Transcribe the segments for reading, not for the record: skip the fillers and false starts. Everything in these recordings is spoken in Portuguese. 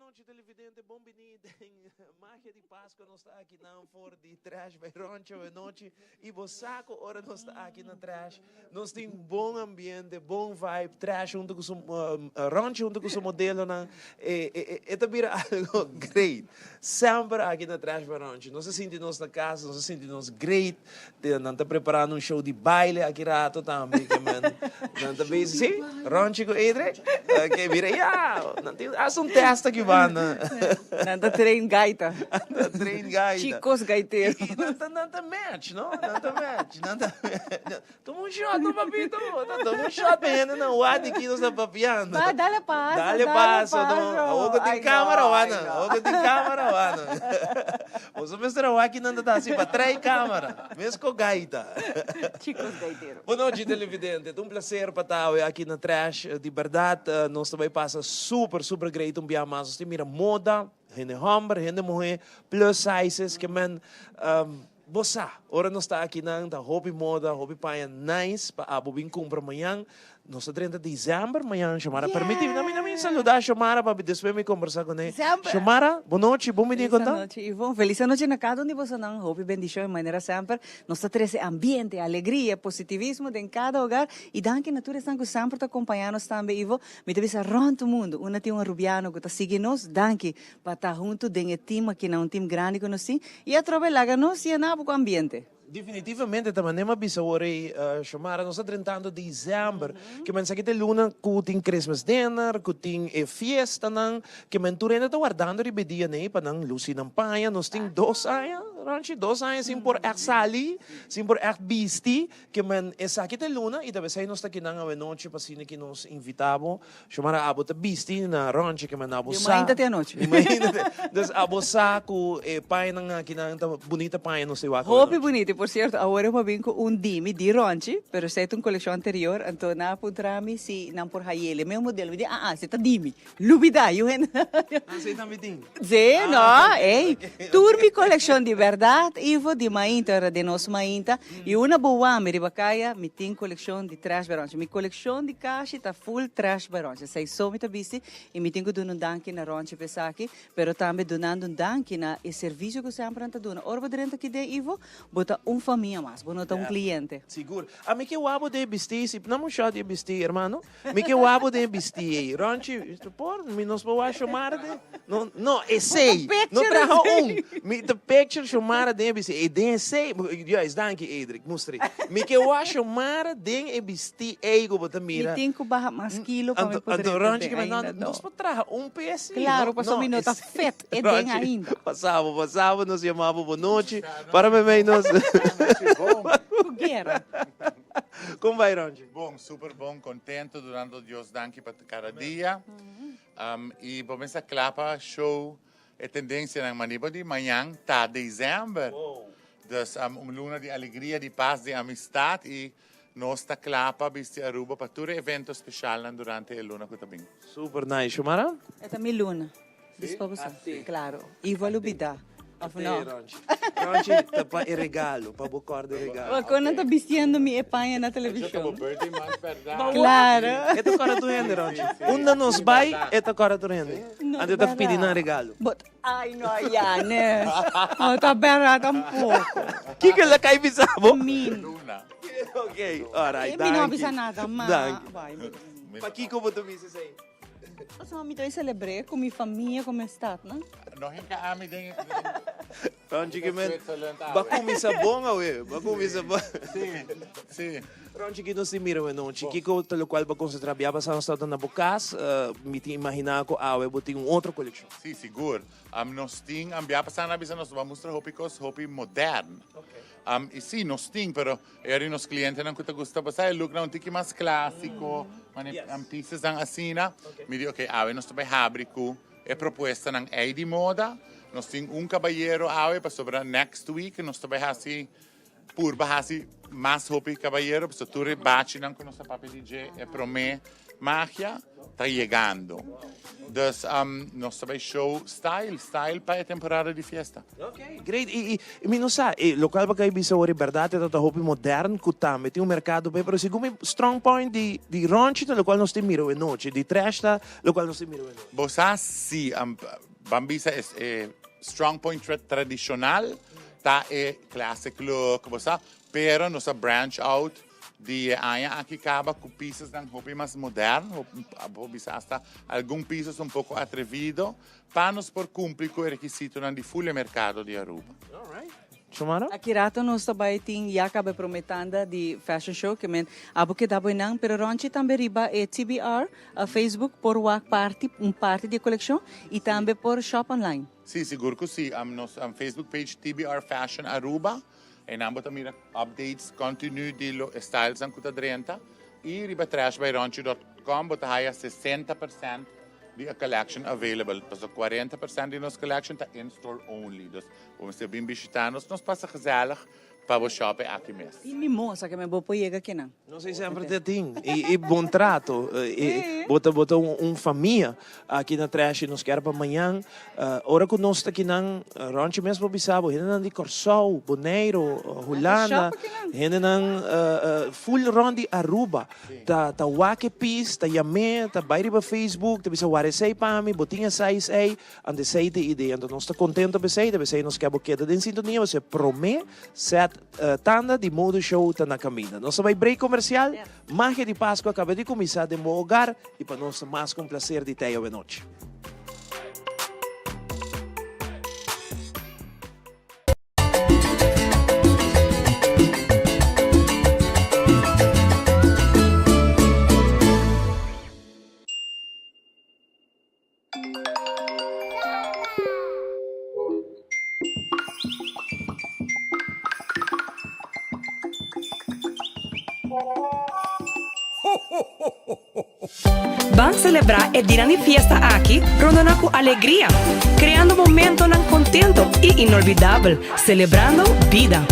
noite, televidente, bem-vindo em Magia de Páscoa. Nós estamos aqui na for de Trash by Roncho e noite. E você saco, ora nós estamos aqui na Trash. Nós temos bom ambiente, bom vibe. Trash junto com o Roncho junto com o modelo. E também algo great. Sempre aqui na Trash by Roncho. Nós sentimos na casa, nós sentimos great. Nós estamos preparando show de baile aqui rato também. Nós também, sim, Roncho com Edre. Que vira, haz um teste aqui, Vana. Nanda train gaita. Nanda train gaita. Chicos gaiteiros. Nanda match, não? Nanda match. Toma um shot, não, papito. Toma um shot, menina. Não, o Adi aqui não está papiando. Vai, dá-lhe passo. Dá-lhe passo. Ogo tem câmera, Vana. Ogo tem câmera, Vana. Você mesmo aqui não está assim, para trás câmera. Mesmo com gaita. Chicos gaiteiros. Boa noite, televidente. É um prazer para estar aqui na Trash. De verdade, nós também passa super great um dia mais. Nós temos moda, gente homem, gente mulher, plus sizes, que man, você, ora nós está aqui na hobby moda, hobby paia nice, para abobin compra amanhã. Nós 30 de dezembro, amanhã, Xamara, permite-me também saludar a Xamara, para depois me conversar com ele. Xamara, boa noite, bom dia, Boa noite, Ivo. Feliz noite na casa onde você não, hope bendição, de maneira sempre. Nós trazemos ambiente, alegria, positivismo em cada hogar. E danke natureza que sempre te acompanhamos também, Ivo. Me deve ser ronto o mundo. Uma tem um rubiano que está seguindo nós, danke, para estar junto de um time que não é um time grande que nós e a trabalhar nós e a nabo com o ambiente. Definitivamente, também nem bisa ori chamara nós tentando de dezembro que man sakit luna ku ting Christmas dinner ku ting fiesta nang que man turena ta guardando ribedia nei panang lusi ng paia nós ting 2 anos ranchi 2 anos sim por sali sim por bisti que man sakit luna e talvez aí nós ta kinanga a noite pasine que nos invitavo chamara abo ta bisti na ranchi que man abo sa Imagina te a noite das abo sa ku paia nang kinanga bonita paia no sei wa Hope bonito. Por cierto, agora eu vim com dimi di Ronchi, pero sei uma coleção anterior, então na puntrami si não por hayele, meu modelo me diz, você tá dimi, lubida, eu sei também dimi. Zé, não, ei, turbi coleção de verdade, Ivo de mainta, era de nosso mainta, e uma boa me ribacaia, me tem coleção de trash Ronchi, mi coleção de caixa tá full trash Ronchi, sei só me tá visto e me tenho dando danke na Ronchi pesaki, pero também donando danke na e serviço que sempre anta dona. Ora dentro que de Ivo, bota família mais, vou notar cliente. Seguro. A mim que o abo de vestir, se não me de vestir, irmão. Me que o abo de vestir, Ronchi, por, me nos vou chamar de, não, sei, não traga me the picture chamar de vestir, e de sei, yes, danke Edric, mostre. Me que o chamar de vestir, ego bota mira. Me tem que barra mais quilo para me poder. Então Ronchi que não, nós pode traga peso. Claro, passou minuto fet, é bem ainda. Passava, nos chamava boa noite, para me nós. Guerra. Como vai, Ronchi? Bom, super bom, contento, durante Deus danke para cada dia. E vamos a clapa show e tendência na maniba de manhã, tá dezembro. Dus luna de alegria, de paz, de amistade e nós tá clapa viste Aruba para todo evento especial durante a luna que tá bem. Super nice, Shumara? É também luna. Disposição. Claro. E vou lubidar. Ronchi, para o regalo, para buscar o regalo. Quando está vestindo-me é pai na televisão. Claro. É a cara do rende, Ronchi. Uma nos vai, é a cara do rende. Ando tá pedindo regalo. Ai, não, já, né? Tá berrada um pouco. Que ela cai bisavo? Luna. Ok, alright. Não avisa nada, mas... Para que como tu dizes aí? Eu me celebrei com minha família, como está, não? Não hinka ami din. Ronchi que men. Bakumi sa bom, ué. Bakumi sa bom. Sim. Ronchi que não se mira, ué, não. Chiquito, pelo qual vai concentrar bem, passar nós estamos na bocas, me tinha imaginar que ué, botar outra coleção. Sim, seguro. Nós temos, ambia passar na bisa nós vamos mostrar hopi moderno. E sim, nós temos, pero era nos clientes não que te gusta passar, o look não tem que mais clássico, pieces assim, me diz, ok, nós também fabrico, é proposta não é de moda, nós temos cabalheiro para sobre next week, nós também assim, por assim mais hopi cabalheiro, porque tu rebate não que nossa papel DJ é para mim, magia está llegando. Dus nós também show style para a temporada de festa. Okay, great. E não sabe, local ba kayo bisa ori verdade tá hopi modern kutame tem um mercado bem, pero segundo strong point de rancho lo qual nós temos e noite, de tresta lo qual nós temos e noite. Bosa sim, Bambisa é strong point tradicional, tá é classic look, bosa, pero nossa branch out de aia aqui acaba com pisos de hopi mais moderno, hopi hasta algum pisos um pouco atrevido, para nos por cumprir com o requisito de full mercado de Aruba. All right. Chumara? Aqui rato nós também tem já acaba prometendo de fashion show que men abo que dá não, pero ronchi também riba é TBR, a Facebook por wak party, parte de coleção e também por shop online. Sim, seguro que sim. Nos Facebook page TBR Fashion Aruba. E nambota mira updates continue de styles ang kuta drenta. E riba trashbyronchi.com bota haya 60% de a collection available. Então 40% de nos collection tá in store only. Dus vamos ser bem visitados, nos passa gezellig para o shopping aqui mesmo. E mimosa que me vou pôr aqui não. Não sei sempre te tem. E bom trato. Bota família aqui na trash nos quer para amanhã. Ora que nós está aqui na rancho mesmo bisabo. Ainda não de Corsol, Boneiro, Holanda. Ainda não full round de Aruba. Ta wake pis, ta yame, ta bairi ba Facebook, ta bisa ware sei pa mi, botinha size ei, ande sei de ideia. Então nós está contento be sei nos quer boqueda de sintonia, você promete set tanda de modo show tá na caminho. Nós vai break comercial, magia de Páscoa acaba de começar de meu hogar e para nós mais com prazer de ter a noite. Van celebrar el día de fiesta aquí, rondando con alegría, creando momentos contentos y inolvidables, celebrando vida.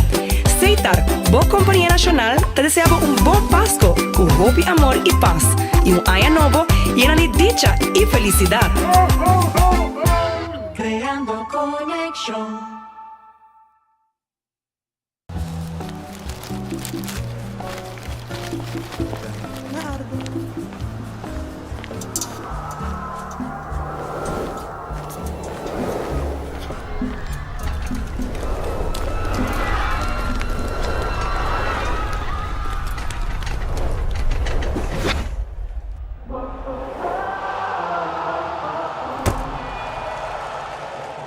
Seitar, boa Companhia Nacional, te deseaba un buen Pascua, con hope, amor y paz, y un año nuevo lleno de dicha y felicidad. Creando conexión.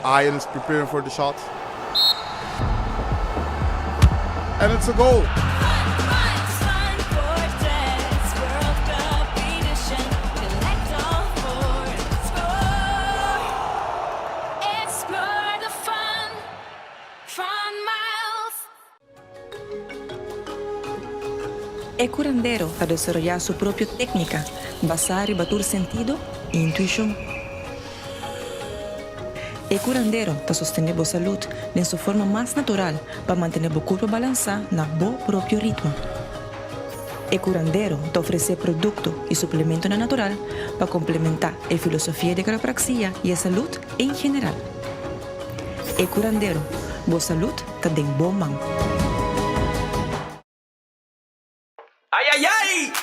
Ian is preparing for the shot. And it's a goal. El curandero a desarrollar su propia técnica, basada en batir sentido e intuición. El curandero está sosteniendo la salud de su forma más natural para mantener el cuerpo balanceado en su propio ritmo. El curandero te ofrece productos y suplementos naturales para complementar la filosofía de quiropraxia y la salud en general. El curandero, la salud está en buen mano. Ay, ay, ay!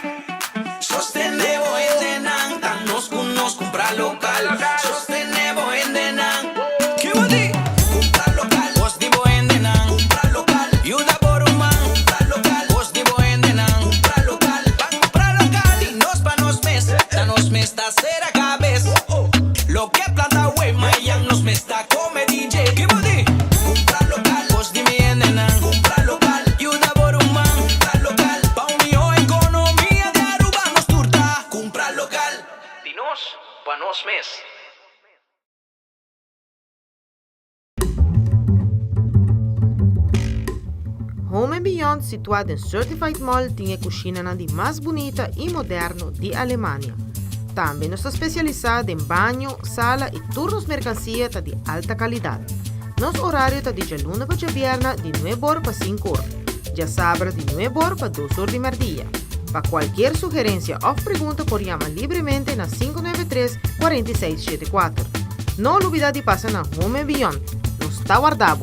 Sostenevo en Denang, tanos con nos compra local. Sostenevo en Denang. ¿Qué va a decir? Compra local. Vos divo en Denang. Compra local. Yuda por un man. Compra local. Vos divo en Denang. Compra local. Compra local. Y nos pa nos mes. Tanos me está cera cabeza. Lo que planta wey, mayan nos me está come DJ. ¿Qué va a decir? Compra local. Vos divo en Denang. Compra local. Yuda por un man. Compra local. Pa unión economía de Aruba nos turta. Compra local. Dinos pa nos mes. Home & Beyond, situado em Certified Mall, tem a cozinha de mais bonita e moderno de Alemanha. Também está especializada em banho, sala e turnos mercancia de alta qualidade. Nosso horário está de luna para viernes de 9 horas para 5 horas, de sábado de 9 horas para 2 horas de meio-dia. Para cualquier sugerencia o pregunta, por llamar libremente na 593-4674. No olvida de pasar na Home and Beyond. Nos está guardado.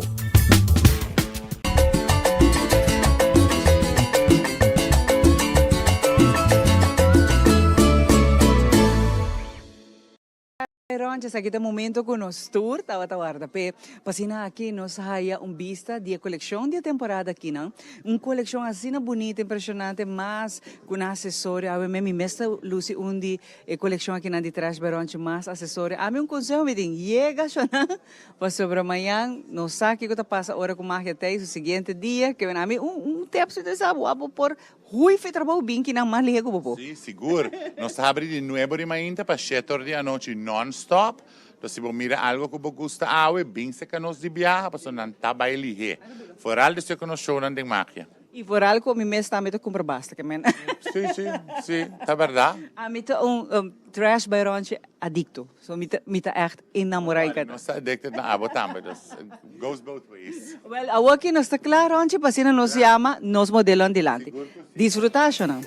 Roncha, sa kita momento com nos tour, tawa-tawarda pe. Pasina aqui nos haya vista de coleção de temporada aqui, não? Coleção assim bonita, impressionante, mas com acessório, a mim mesta Lucy undi coleção aqui na de trás Roncha, mais acessório. A mim conselho me diz, chega só na, para sobre amanhã, não sabe que passa hora com mais até o seguinte dia, que a mim tempo se sabe, abo por Rui foi trabalho bem que não mais ligo, bobo. Sim, seguro. Nós abrimos de 9 de manhã para 7 horas da noite non-stop. Então, se você mira algo que você gosta, bem se que nós de viajar, para não estar baile. Foral de se que nós show de magia. E foral com me está me comprar basta, que men. Sim, tá verdade. A mim tá trash by Ronche adicto. So me tá echt enamorada. Nós está addicted na abo também. Goes both ways. Well, a aqui nós está claro, Ronche, pasina nos chama, nos modelo andilante. Disfrutation, não?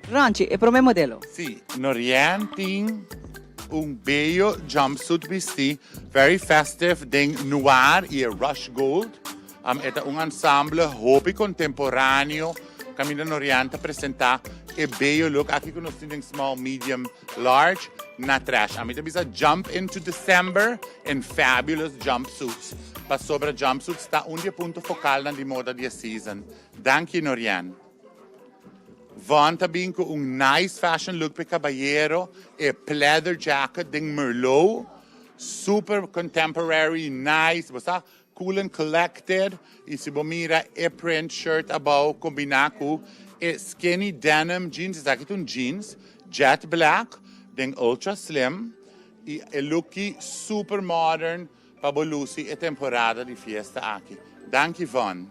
Ronche, é pro meu modelo. Sim, Norian tem bello jumpsuit vesti, very festive, ding noir e rush gold. É ensemble hobby contemporâneo. Camila Norianta apresentar bello look. Aqui nós temos small, medium, large, na trash. A mim também jump into December in fabulous jumpsuits. Para sobre jumpsuits está ponto focal na moda de season. Danke Norian. Van também com nice fashion look para caballero e pleather jacket de Merlot. Super contemporary, nice. Basta cool and collected. E se você mira print shirt above combinado com skinny denim jeans. Isso aqui jeans, jet black, den ultra slim. E look super modern para Lucy e temporada de festa aqui. Danke Van.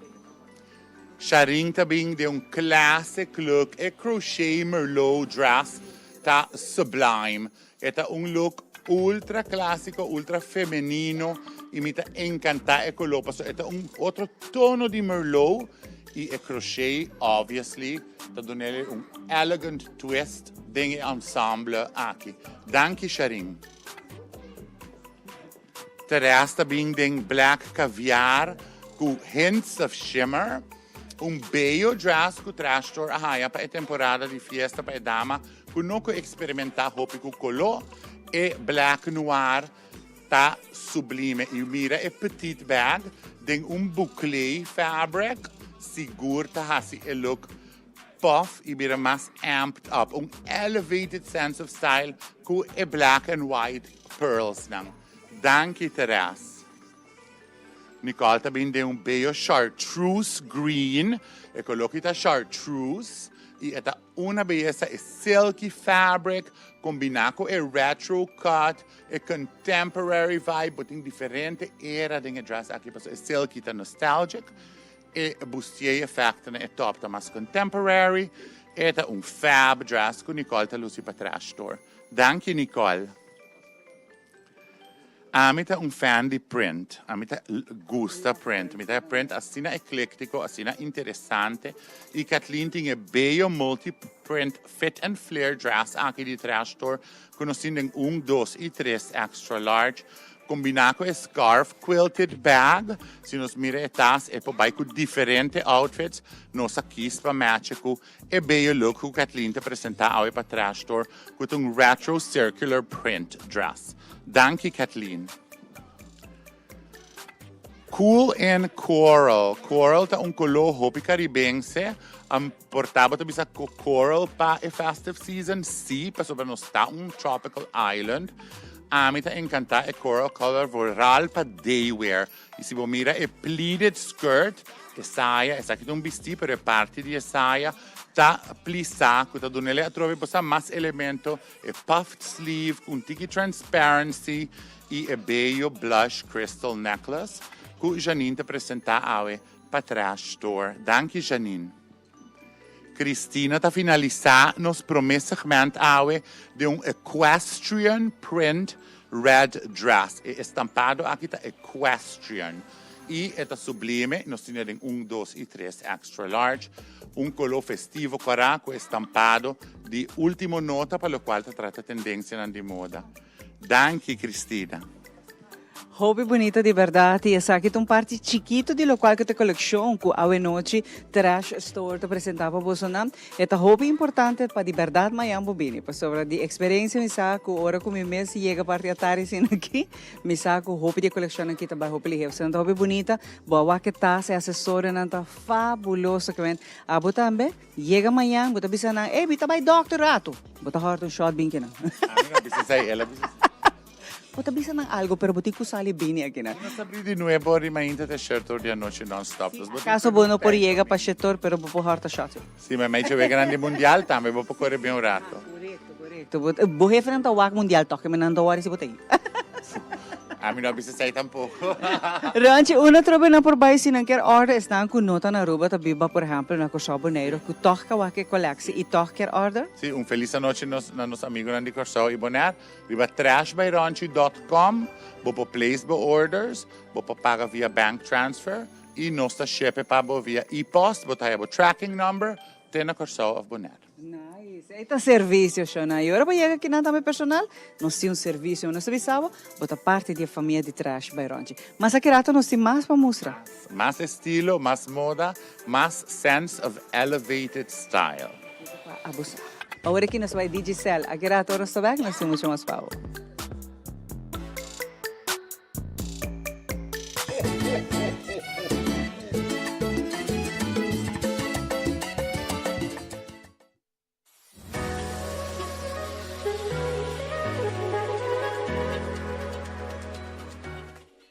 Sharing também de classic look crochet Merlot dress tá sublime. É look ultra clássico, ultra feminino e me encanta color. É outro tono de Merlot e crochet, obviously, tá dando ele elegant twist de ensemble aqui. Danke Sharing. Terás também de black caviar com hints of shimmer. Bello dress com trash store para a temporada de festa para a dama, com nunca experimentar roupa com color e black noir tá sublime. E mira petit bag de boucle fabric, seguro tá assim look puff e mira mais amped up, elevated sense of style com black and white pearls não. Danke Terás. Nicole também tem bello chartreuse green. E coloca chartreuse. E é uma beleza, silky fabric, combinado com retro cut, contemporary vibe, mas tem diferente era de dress aqui, porque silky tá nostalgic. E bustier effect na top tá mais contemporary. E tá fab dress com Nicole tá luci para trash store. Danke Nicole. A mim tá fan de print, a mim tá gusta print, a mim tá print assim eclético, assim interessante. E Kathleen tem bello multi-print fit and flare dress aqui de trash store, com nós temos 1, 2 e 3 extra large, combinado com scarf quilted bag. Se nós mira tas é para com diferentes outfits, nós aqui para match com bello look que Kathleen te apresentar ao para trash store com retro circular print dress. Danke Kathleen. Cool and Coral. Coral tá color hopi caribense. Portava também essa coral para a festive season. Sim, para sobre nós tá tropical island. A mim tá encanta coral color voral para day wear. E se você mira pleated skirt, saia, essa aqui vestido, pero parte de saia tá plissada, que tá dando ele a trovar mais elemento, puffed sleeve, com tiki transparency e bello blush crystal necklace, que Janine te apresenta para trash store. Danke Janine. Cristina tá finalizar nos promessamente de equestrian print red dress. E estampado aqui tá equestrian. E esta sublime, nós temos 1, 2 e 3 extra large, color festivo caraco estampado de última nota para o qual trata tendência de moda. Danke, Cristina. Hobby bonita de verdade, e aqui um parte chiquito de local que te coleção que a noite trash store te apresentava Bolsonaro. É hobby importante para de verdade mas é bobini, para sobre de experiência me saco hora como mês chega parte a tarde assim aqui, me saco hobby de coleção aqui também hobby live, sendo hobby bonita, boa que tá se assessora nanta fabuloso que vem. Abo também chega amanhã, bota bisa na, bita vai doctorato, bota hort shot bem que não. Amiga, bisa ela bisa. Bota bisa ng algo pero buti ko sali bini aqui na. Não sabia de nuevo rimainta de certo dia noite non-stop. Caso buono por chega para setor pero po horta shot. Sì, ma mai c'è grande mondial também, vou correr bem um rato. Correto. Bohe fran tawag mundial to, que menando wari si botay. A mim não precisa sair tampouco. Ranchi, una trobe na por baixo se não quer order, está com nota na ruba, biba, por exemplo, na Corso Neiro, que toca o que colexi e toca quer order? Sì, un felice noche nos amigos Nandi Corso e Bonaire. Riba trashbyronchi.com, bopo place bo orders, bopo paga via bank transfer e nosta shepe pabo via e-post, botaia bo tracking number, tena Corso of Bonaire. Nice. Esta serviço, Shona. E ora para chegar aqui na também personal, nós temos um serviço, nós sabemos, bota parte da família de Trash Byronchi. Mas aqui rato nós temos mais para mostrar. Mais estilo, mais moda, mais sense of elevated style. Abusar. Agora aqui nós vai Digicel. Aqui rato nós sabemos, nós temos muito mais para.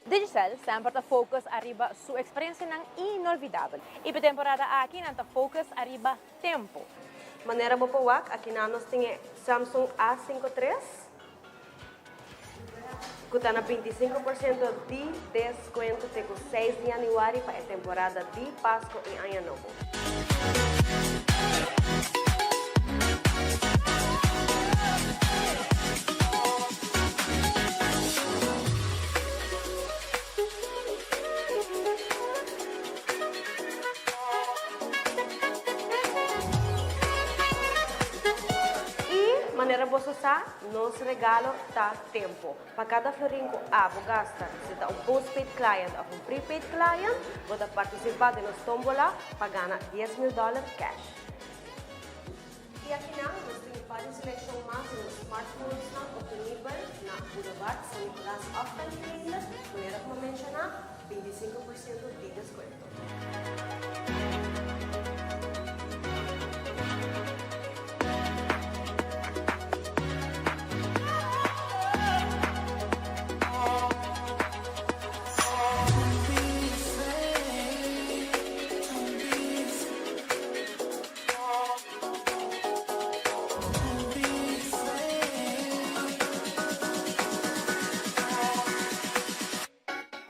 Digicel sempre ta focus arriba su experiência nang inolvidável. E para temporada aqui nanta focus arriba tempo. Maneira mo pawak, aqui na nós tinha Samsung A53. Custa na 25% de desconto até 6 de janeiro para a temporada de Páscoa e Ano Novo. Maneira você usar, nos regalo tá tempo. Para cada florinho que gasta, se tá postpaid client ou prepaid client, você participar de nossa tombola para ganhar $10,000 cash. E aqui nós temos várias seleções mais nos smartphones disponíveis na Boulevard São Nicolás Offline Trailer, maneira como mencionar, 25% de desconto.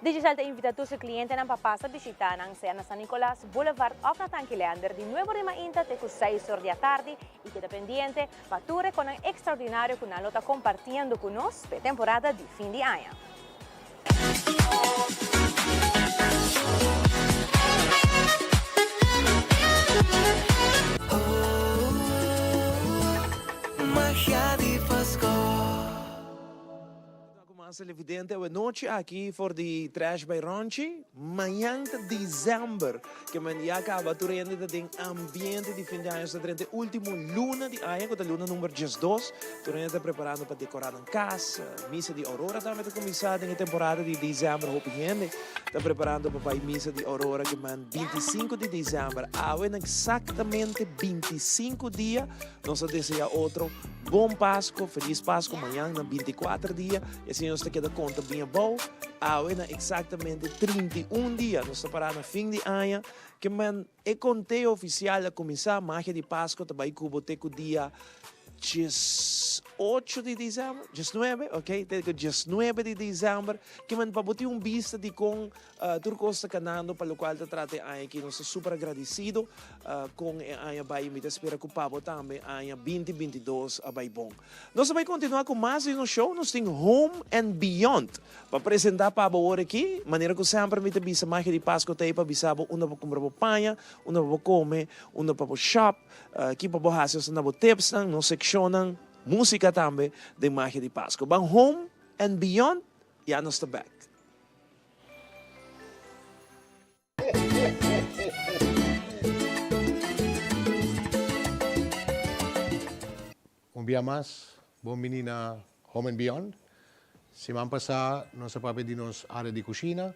Digicel te invita tu seu cliente na papasa visita ng Sena San Nicolas Boulevard of Natanquilander de nuevo rimainta te 6 horas da tarde e queda pendiente fature con un extraordinario que nalo está compartiendo con nos per temporada de fin de año. Magia de Pascua. Mas evidente, a noite aqui for de Trash Byronchi, manhã de dezembro, que man já acaba tu rende de ambiente de fim de ano, durante a última luna de ano, que é a luna número 12, tu rende preparando para decorar em casa, missa de aurora também está começando em temporada de dezembro, hope gente está preparando para a missa de aurora que man 25 de dezembro, em exatamente 25 dias, nós desejamos outro bom Páscoa, feliz Páscoa, amanhã na 24 dias, e assim nós queda conta bem bom, na exatamente 31 dias, nós estamos na fim de ano, que man é conteúdo oficial a começar a magia de Páscoa, também cubo teco dia 8 de dezembro, 19, ok? Desde 19 de dezembro, que man pabuti vista de com Turcosta Canando, para o qual te trate aqui, nós super agradecido com a Bahia, me espera que o Pabo também, a 2022 a Bahia bom. Nós vamos continuar com mais no show, nós temos Home and Beyond, para apresentar Pabo hoje aqui, maneira que sempre me bisa mais de Páscoa, tem para bisabo, uma para comprar panha, uma para comer, uma para shop, aqui para borrar-se, uma para tips, não seccionam, música também de magia de Páscoa. Van Home and Beyond, já nós estamos back. Um dia mais, bom menina Home and Beyond. Semana passada, nós pedimos área de cozinha.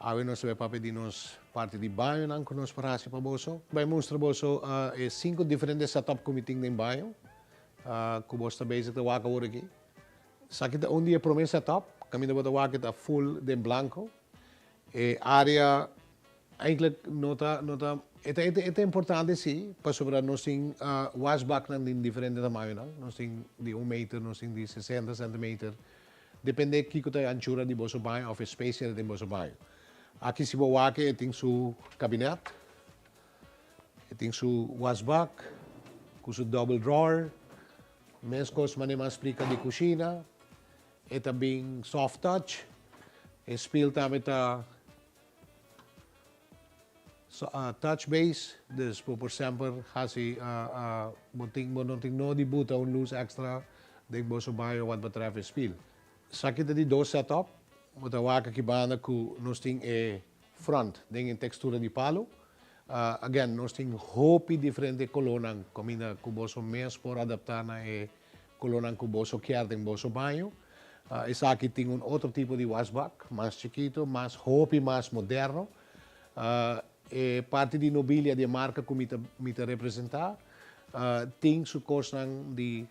Agora nós pedimos parte de banho, não que nós para para boso. Vai mostrar boso 5 diferentes setup que tem em banho. Que você bezig te waken worden aqui. Sakit um dia para mim setup, kami na bota waken ta full de blanco. Área eigenlijk nota é importante sim, para sobre nós tem washback na diferente tamanho, não? Nós tem de 1 meter, nós tem de 60 centimeter. Depende que que a anchura de vosso banho ou a space de vosso banho. Aqui se vou waken, tem seu cabinet, tem seu washback, com seu double drawer. Mescos maneira explica de cozinha, é também soft touch, speel também tá touch base, dus por sempre hasi não tem no de buta luz extra de boso baio wat betreft speel. Sakit de 2 setup, wat a waka kibana ku nós tem front, tem textura de palo. Again, nós temos hopi diferente colonang, combina com boso mês por adaptar na colonang com boso quer em boso banho. Essa aqui tem outro tipo de washback, mais chiquito, mais hopi, mais moderno. Parte de nobilha de marca que me representar, tem su costang de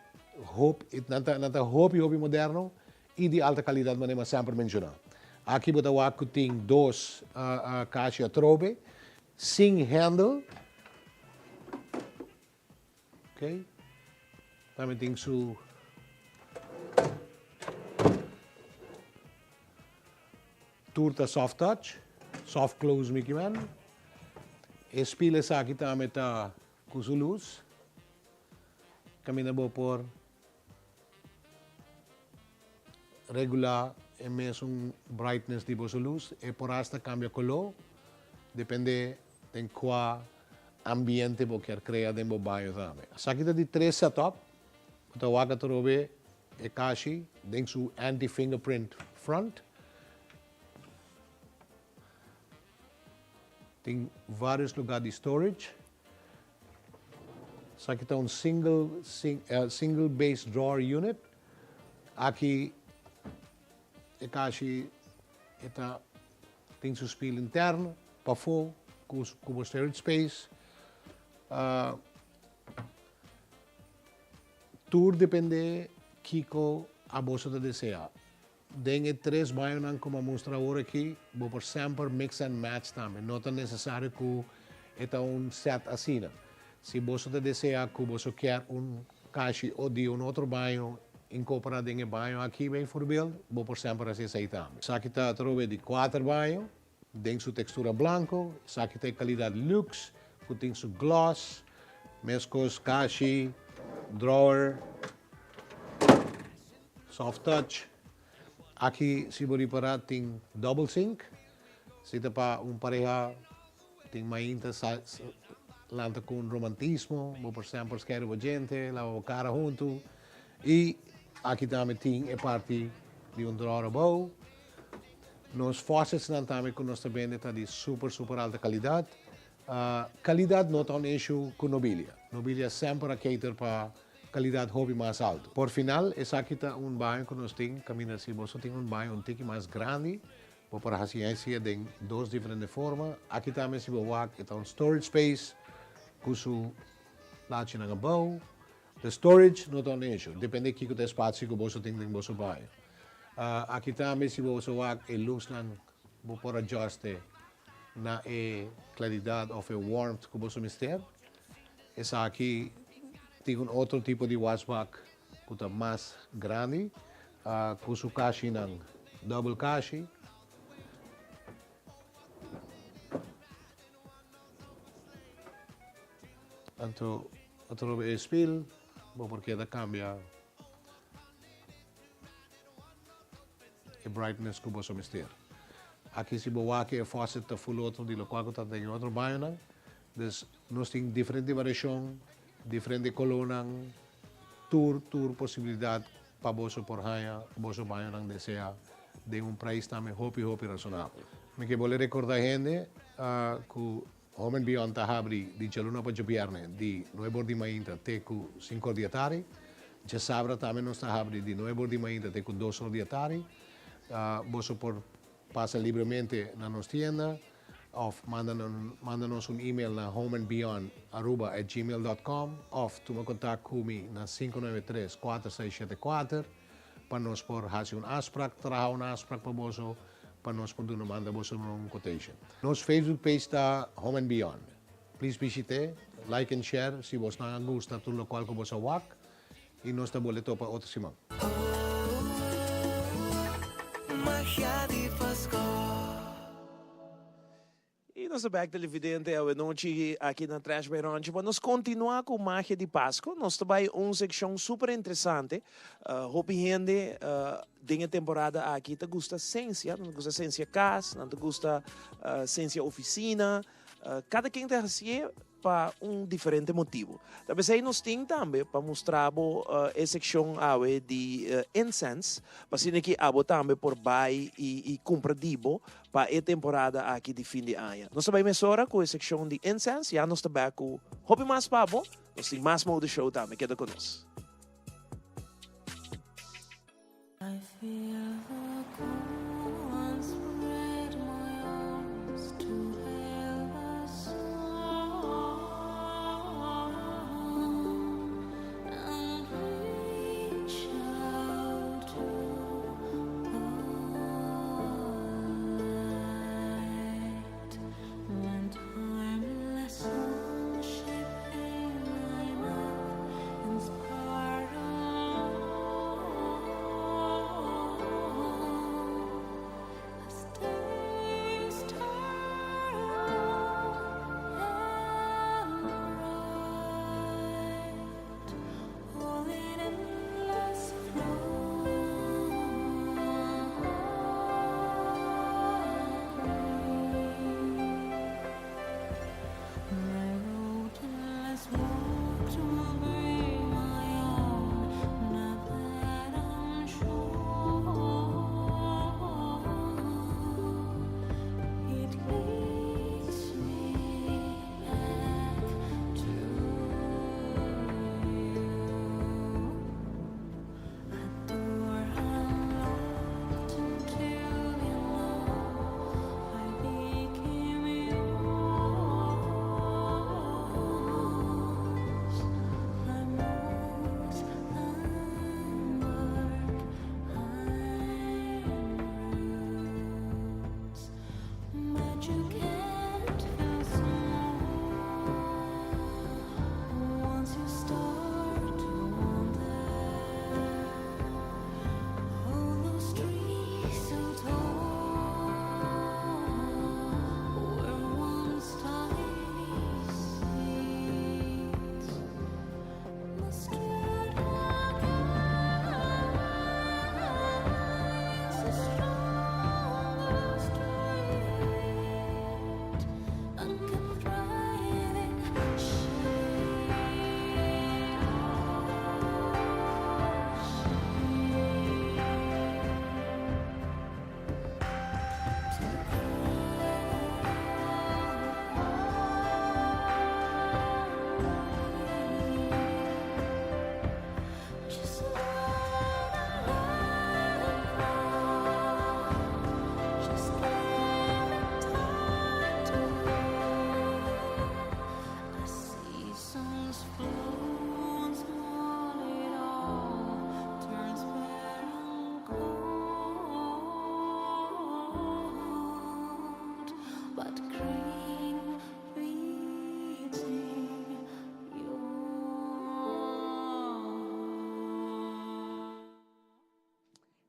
hopi, nanta hopi moderno e de alta qualidade, mas sempre mencionar. Aqui botawa que tem 2 caixas trobe. Sing handle, ok? Também tem seu turta soft touch, soft close Mickey Man. Espelho aqui também tá com sua luz. Caminha por regular é mesmo brightness de sua luz e por esta cambia color, depende de qual ambiente você quer criar dentro do banho também. Aqui de 3 setup, você vai trover a caixa dentro do anti-fingerprint front. Tem vários lugares de storage. Aqui está single base drawer unit. Aqui a caixa tem seu espelho interno, para fora, com o storage space. Tudo depende que a bolsa deseja. Tem 3 banhos como mostra agora aqui, vou por sempre mix and match também. Não é necessário que é set assim. Se você deseja que você quer caixa ou de outro banho incorporado em banho aqui, bem por exemplo, vou por sempre assim também. Aqui está a trove de 4 banhos. Tem sua textura branco, aqui tem qualidade luxe, tem seu gloss, mescos, caixa, drawer, soft touch. Aqui, se você reparar, tem double sink. Se tem para pareja, tem mainta, lanta com romantismo, por sempre quer a gente, lava a cara junto. E aqui também tem a parte de drawer bowl. Nós faucets também que nós também está de super alta qualidade. Qualidade não é um issue com nobilha. Nobilha sempre cater para qualidade hobby mais alto. Por final, essa aqui está banho que nós temos, caminha se você tem banho um tique mais grande, para a ciência de 2 diferentes formas. Aqui também se você está storage space, com seu lache na bowl. The storage não é um issue, depende de que espaço que você tem em seu banho. Aqui também se você vai luz por ajuste na claridade ou warmth que você mister. Essa aqui tem outro tipo de washback kuta mas grande, kusu kashi ng double kashi. Anto otro espil, porque da cambia e brightness kubo so mister. Aqui se boa que é faucet tá full outro de lo qual tá tem outro banho não. Dus nós tem diferente variação, diferente color ng tour possibilidade para boso por haya, boso banho ng desea de price também hopi razonável. Me que vole recordar gente que Home and Beyond tahabri di jaluna pa jubiarne di 9 di mainta teku 5 di atari. Já sabra também nós tahabri di 9 di mainta teku 2 di atari. Boso por passa livremente na nossa tienda ou manda-nos e-mail na homeandbeyond@gmail.com ou toma contato comigo na 593-4674 para nós por fazer afspraak, trabalhar afspraak para boso para nós poder mandar boso quotation. Nosso Facebook page está Home and Beyond. Please visite, like and share se você não gosta tudo o qual que você wak e nós está boleto para outra semana. E nosso back televidente é noite aqui na Trash by Rancho. Nós continuamos com Magia de Páscoa. Nós temos uma secção super interessante. Hope gente tem a temporada aqui te gusta ciência, não gusta ciência casa, não te gusta ciência oficina. Cada quem tem assim para diferente motivo. Talvez aí nós temos também para mostrar a secção de incense, para assim que abo também por buy e compra dibo para a temporada aqui de fim de ano. Nós também mesora com a secção de incense, já nós também com hobby mais pabo, nós temos mais mode show também, queda conosco. I feel the cool and spread my arms to hail the sun and reach out to the light when timeless sunshine in my mouth inspire.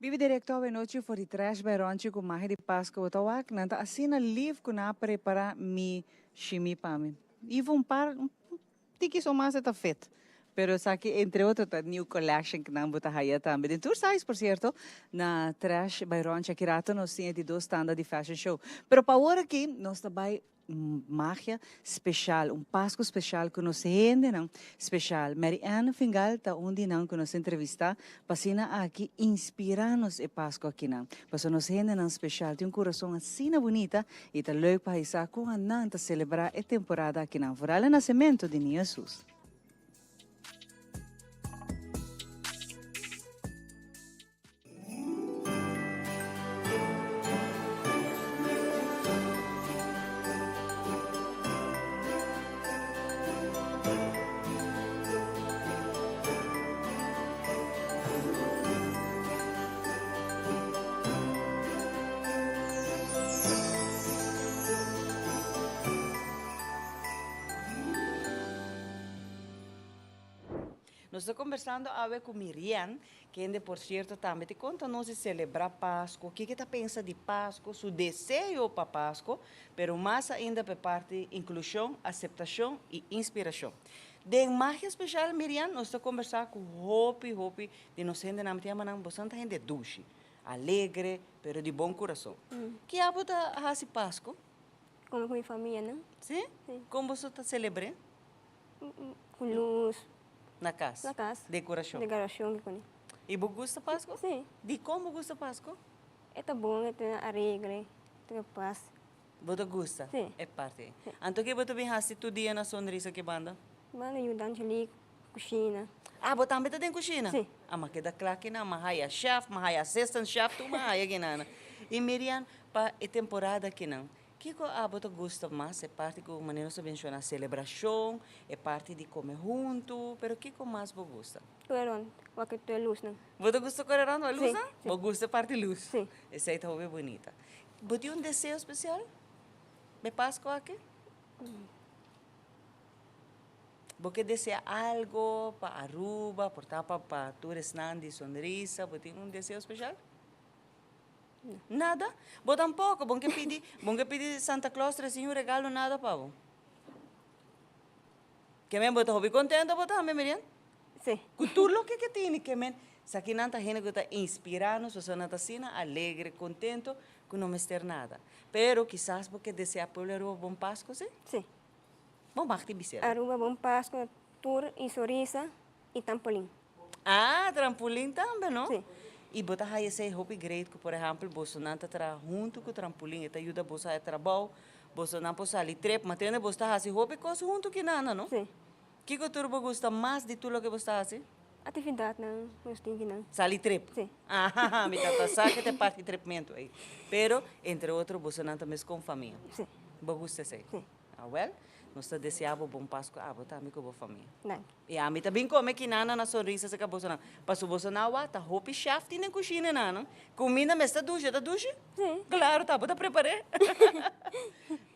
Vive direto a noite for the trash by Ronchi com mahe de Páscoa o tawak nanta asina live ko na prepara mi shimi pami. Even par tiki so mas eta fit. Pero saki entre outros a new collection que não bota haya também. Dentro size por certo na trash by Ronchi kirato nos tinha de dois standard de fashion show. Pero para hora aqui nós também magia especial, Páscoa especial que nos rende não especial. Mariana Fingal tá onde não que nos entrevista, passina aqui inspirar-nos e Páscoa aqui não. Passou nos rende não especial, tem coração assim bonita e tá leuk para isso com a não tá celebrar a temporada aqui não. Por o nascimento de Jesus. Nós estamos conversando agora com Miriam, que ainda, por certo, também te conta-nos de celebrar Páscoa, o que você pensa de Páscoa, seu desejo para Páscoa, mas mais ainda para parte de inclusão, aceitação e inspiração. De magia especial, Miriam, nós estamos conversando com Hopi, de nós ainda não temos bastante gente doce, alegre, mas de bom coração. Que é você faz Páscoa? Com minha família, não? Sim? Sim. Como você está celebrando? Com luz. Na casa? Na casa. Decoração? Decoração que com. E você gosta de Páscoa? Sim. De como gosta de Páscoa? É bom, é alegre, é paz. Você gosta? Sim. É parte. Então, que você vem fazer todo dia na sonrisa que banda? Banda ajudando ali, cozinha. Ah, você também tem cozinha? Sim. Ah, mas que da claro que não, mas aí chef, mas aí assistant chef, tu mas aí que não. E Miriam, para a temporada que não. O que você gosta mais? É parte que o menino se menciona celebração, é parte de comer junto, mas o que mais você gosta? Correron, waktu é luz, não? Você gosta de correr a luz? Sim. Você gosta da parte de luz? Sim. Essa aí está bem bonita. Você tem desejo especial? De Páscoa aqui? Você deseja algo para Aruba, para Turesnan de Sonrisa? Você tem desejo especial? Nada? Você tampouco? Você pedir Santa Claus trazer regalo nada para você? Que men você está contente você também, Miriam? Sim. Com tudo o que tem, que men sa que não gente que está inspirando, você não está assim alegre, contento, que não me ter nada. Pero quizás porque deseja por Aruba bom Páscoa, sim? Sim. Bom Marti Bicera. Aruba bom Páscoa, tour em Sorisa e trampolim. Ah, trampolim também, não? Sim. E você vai esse hobby great que, por exemplo, você não está junto com o trampolim, e ajuda você a trabalhar, você não pode sair trepa, mas tem você está fazendo hobby coisa junto que nada, não? Sim. Que você gosta mais de tudo que você está fazendo? Atividade, não, nós temos que não. Sair trepa? Sim. Ah, me está sabe que tem parte de treinamento aí. Pero, entre outros, você não está mesmo com família? Sim. Você gosta de Sim. Ah, well? Nós desejamos bom Páscoa, você também com a família. Não. E a mim também come que nana na sonrisa se acabou não. Passo você na wata, roupa chef tem na cozinha não. Comida mas está ducha, tá ducha? Sim. Claro, tá, bota preparar.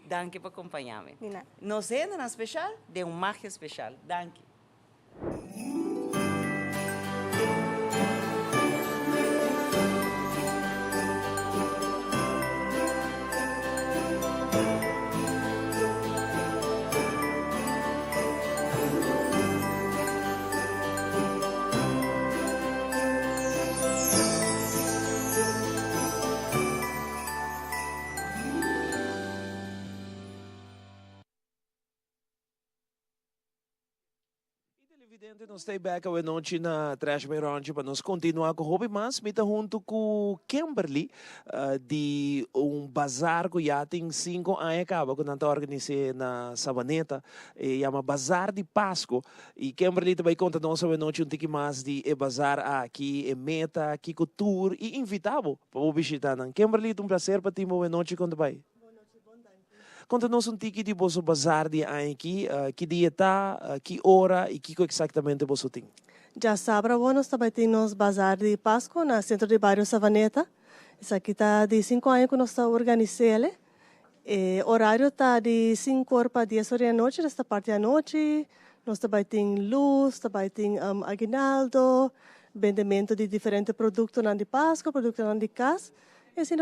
Danke por acompanhar-me. De nada. Nos ainda na especial, de magia especial. Danke. Evidente, nós estamos back a noite na Trash by Ronchi para nós continuar com o hobby, mas está junto com Kimberly de bazar que já tem 5 anos acaba que nós organizamos na Sabaneta e chama Bazar de Páscoa e Kimberly também conta nós a noite pouco mais de bazar aqui em Meta, aqui com tour e invitado para visitar. Kimberly, um prazer para ti a noite quando vai. Conta-nos pouco de vosso bazar de aqui, que dia está, que hora e que exatamente você tem. Já sabe, nós também temos bazar de Páscoa no centro de bairro Savaneta. Isso aqui está de 5 anos que nós estamos organizando. O horário está de 5 horas para 10 horas da noite, desta parte da noite. Nós também temos luz, também temos aguinaldo, vendimento de diferentes produtos de Páscoa, produtos de casa. E assim,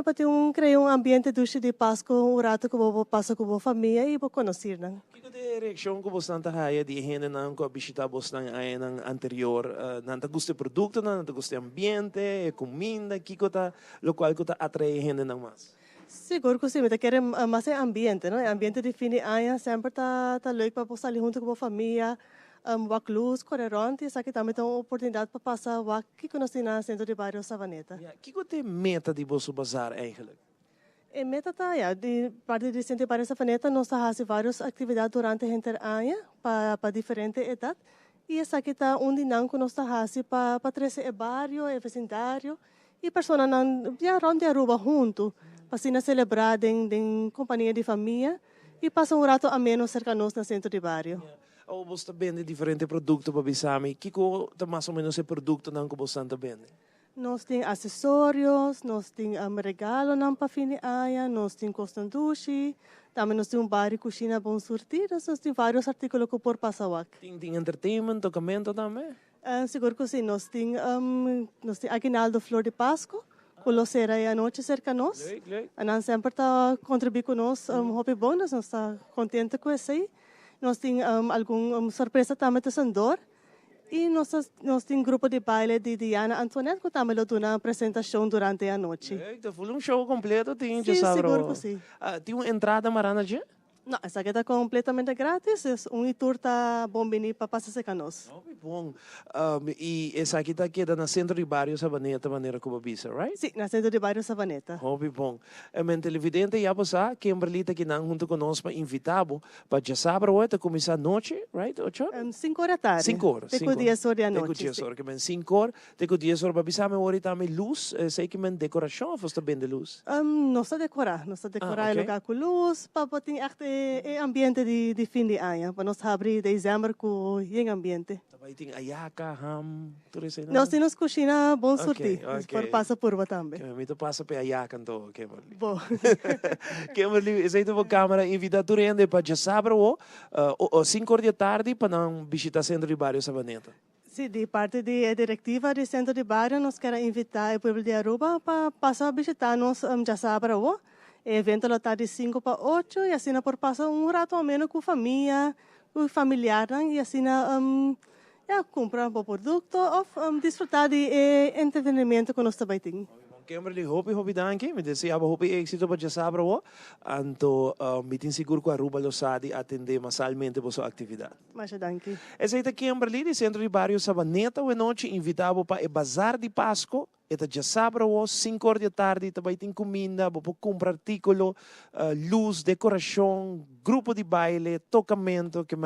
criar ambiente de Páscoa, rato que eu passo com a família e vou conhecer. Que reação que você está aí de gente não que visita você aí no anterior, não te gosta produto, não te gosta ambiente, comida, que coisa, lo qual que atrai gente não mais. Seguro que sim, mas quer mais ambiente, não? Ambiente de fim de ano sempre tá leuk para passar ali junto com a família. Wak luz, correrante, isso aqui também tem uma oportunidade para passar wak que conheci na centro de bairro Savaneta. Que é a meta de você bazar eigenlijk? A meta tá, de parte do centro de bairro Savaneta, nós fazemos várias atividades durante o ano para diferentes idades. E isso aqui tá onde não nós fazemos para trazer o bairro, o vecindário e pessoas não rondam a rua junto, para assim celebrar em companhia de família e passar rato ameno cerca nós no centro de bairro. Ou você vende diferentes produtos para Bisami? Que é mais ou menos o produto que você vende? Nós temos acessórios, nós temos regalo para fim de ano, nós temos costandushi, também nós temos várias cozinhas bem sortidas, nós temos vários artigos que por passar. Tem entertainment, tocamento também? Seguro que sim, nós temos aguinaldo flor de Páscoa, que lo será a noite cerca nós. E nós sempre está contribuindo com nós, hobby bônus, nós está contente com isso aí. Nós temos alguma surpresa também de Sandor. E nós temos grupo de baile de Diana Antoinette, que também dá uma apresentação durante a noite. Foi show completo, tem, sim, seguro que sim. Tem uma entrada marana já? Não, essa aqui está completamente grátis. Um tour está bom venir para passar com nós. Bom. E essa aqui está aqui no centro de bairro Savaneta, maneira como visa, right? Sim, no centro de bairro Savaneta. Bom. E televidente já passar, Kimberly está aqui junto conosco para invitá-lo para já sábado, vai começar a noite, right? 5 horas da tarde. 5 horas. Tem 10 horas da noite. Tem 10 horas, que men 5 horas, tem 10 horas para bisar, mas agora também luz, sei que men decoração, ou você bem de luz? Nós decorar o lugar com luz, para ter ambiente de fim de ano, para nós abrir dezembro com o ambiente. Também tem ayaca, ham, tudo isso. Nós temos cozinha bom sortir, para passar por lá também. Me passa para ayaca então, Kimberly. Bom. Kimberly, essa é a câmera, invita tu rende para já sábado, 5 horas da tarde, para não visitar o centro de bairro Savaneta. Sim, de parte da diretiva do centro de bairro, nós queremos invitar o povo de Aruba para passar a visitar nós já sábado. O evento está de 5 para 8 e assim por passar rato ao menos com a família, com o familiar, e assim comprar um produto ou desfrutar de entretenimento que nós também temos. Kimberly, hopi danke, me deseja hopi éxito para já sábado, então me tenho seguro que a Aruba lo sabe atender massalmente a sua atividade. Mas danke. Essa é a Kimberly, do centro de bairro Savaneta, e noite invitava para o bazar de Páscoa. Esta já sábado, 5 horas da tarde, também tem comida, vou comprar artículo, luz, decoração, grupo de baile, tocamento, que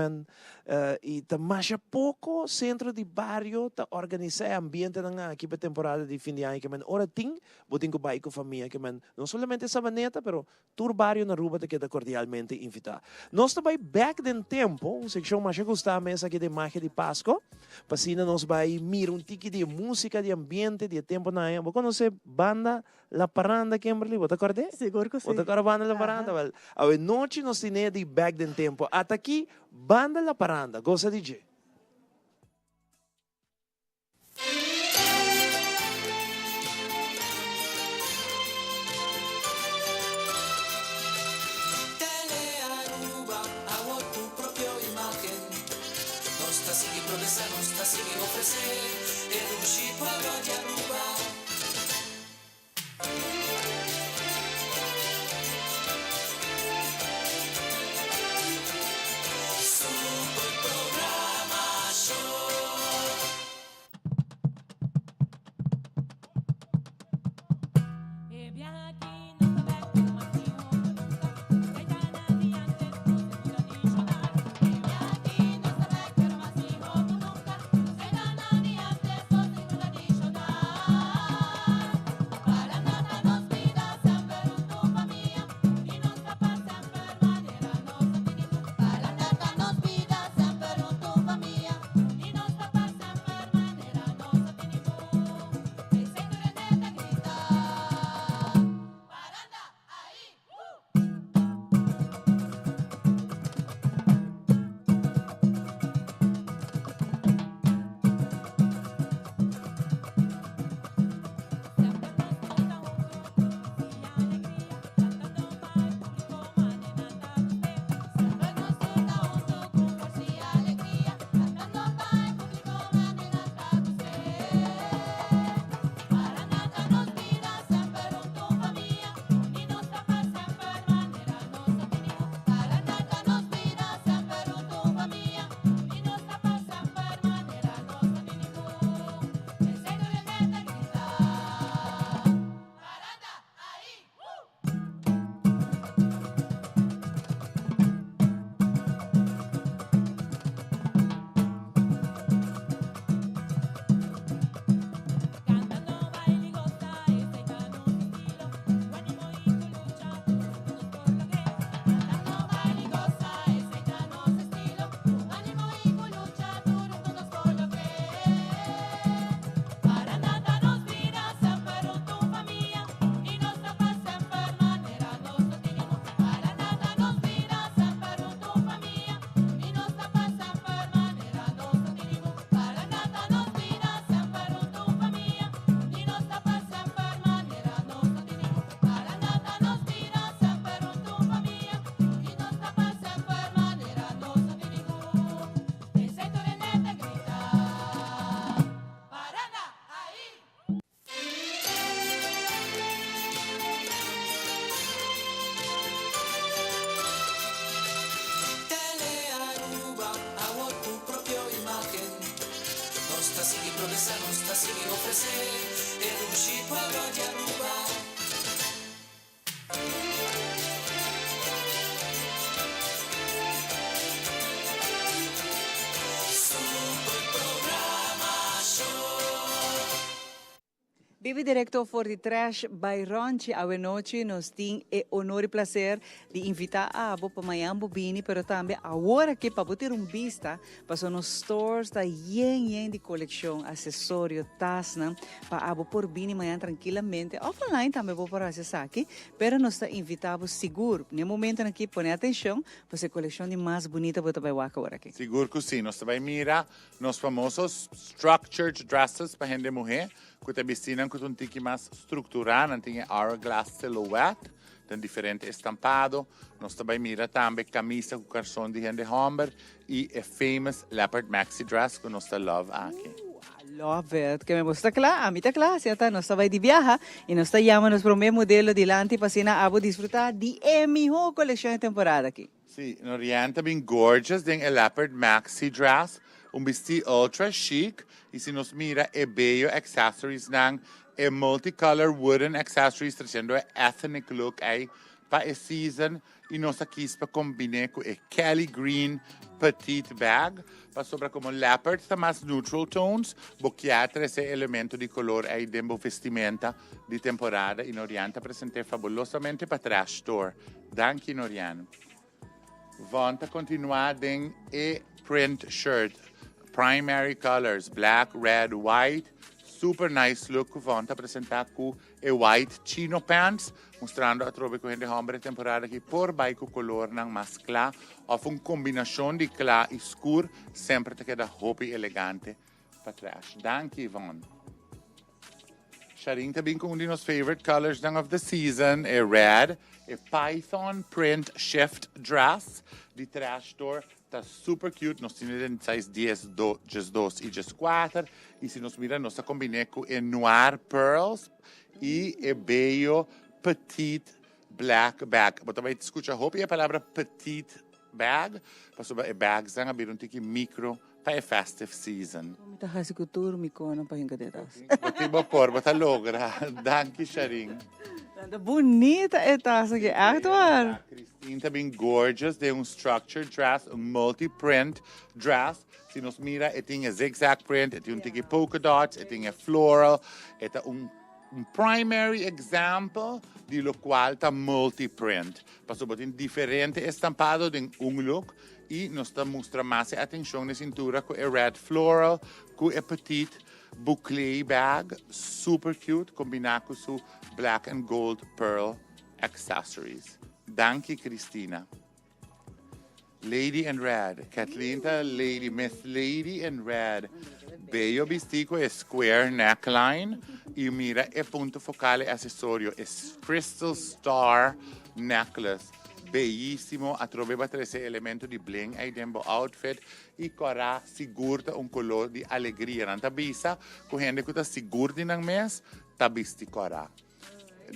e mais pouco centro de bairro tá organizar ambiente na aqui para temporada de fim de ano, que ora tem, vou ter que baile com a família, que não somente Savaneta, pero todo bairro na Aruba te queda cordialmente invitar. Nós também back den tempo, uma secção mais gostada mesmo aqui de magia de Páscoa, para assim nós vai mirar tique de música, de ambiente, de tempo na época. Conhece banda La Paranda, Kimberly? Você acorda? Seguro que sim. Você acorda banda La Paranda? A noite nós temos de back den tempo. Até aqui, banda La Paranda. Gosta de DJ? promessa nostra si offre e luci parò di Aruba. Vive direto for the trash by Ronchi a noite nos tem e honor e prazer de invitar a abo para manhã bobini, pero também agora que para ter vista para nos stores da yen de coleção, acessório, tasna, para abo por bini manhã tranquilamente. Offline também vou para acessar aqui, pero nos está invitado seguro. No momento aqui põe atenção, para a coleção de mais bonita para vai waka agora aqui. Seguro que sim, nós vai mirar nos famosos structured dresses para gente mulher. Que te vestinam com tiki mais estruturado, tem hourglass silhouette, tem diferente estampado. Nós também mira também camisa com cartão de gente homem e a famous leopard maxi dress que nós love aqui. Love it, que me gusta claro, a mí está claro, ¿cierto? Nós vai de viajar e nós llamamos para o meu modelo delante para cena abo desfrutar de mejor coleção de temporada aqui. Sim, no oriente bem gorgeous, tem a leopard maxi dress, vestido ultra chic. E se nos mira, é bello accessories nang, é multicolor wooden accessories, trazendo a ethnic look aí para a season. E nossa quispa combina com a Kelly Green petite bag, para sobra como leopard, tá mais neutral tones, boquiatra esse elemento de color aí dentro vestimenta de temporada. E no Oriente apresentei fabulosamente para trash store. Danke no Oriente. Vamos continuar com a print shirt. Primary colors, black, red, white. Super nice look que vão apresentar com a white chino pants, mostrando a trove com a homem temporada que por baixo o color não mais claro, ou uma combinação de claro e escuro, sempre te queda roupa elegante para trás. Danke, Yvonne. Sharing também com um dos nossos favorite colors of the season, é red, é python print shift dress de trash store. Está super cute, nós temos em size 10, 2 e 4. E se nos mira, nós combinamos com noir pearls e bello petite black bag. Você vai escutar a roupa e a palavra petite bag, para sobre a bag são abrir um tique micro para a festive season. Está quase que tudo me conta para encadear. Você vai pôr, você logra. Danke, Sharing. Bonita é taça aqui, atuar. Cristina também gorgeous, tem structured dress, multi-print dress. Se nos mira, tem zigzag print, tem tique polka dots, tem floral, é primary example de lo qual está multi-print. Passo por diferente estampado de look e nos mostra mais atenção na cintura com a red floral, com a petite boucle bag, super cute, combinado com su black and gold pearl accessories. Danke, Cristina. Lady in Red. Kathleen, Lady, Miss Lady in Red. Bello vestido e square neckline. E mira, e punto focale accessorio. E crystal star necklace. Bellissimo. Atroveva esse elemento di bling aí dentro do outfit. E corá segura color de alegria. Não tá bisa. Correndo que tá seguro de não mês. Tá visti corá.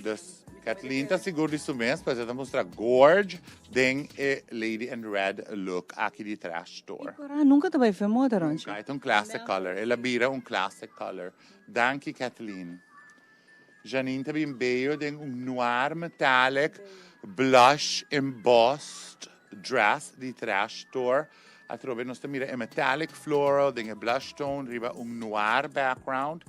Dus Kathleen está seguro disso mesmo, para ela mostrar gorge, tem a Lady in Red look aqui de trash store. Nunca te vai ver moda, Ronchi? Nunca, é classic color. Ela vira classic color. Danke, Kathleen. Janine também veio tem noir metallic blush embossed dress de trash store. A trove nós mira metallic floral, tem blush tone, riba noir background.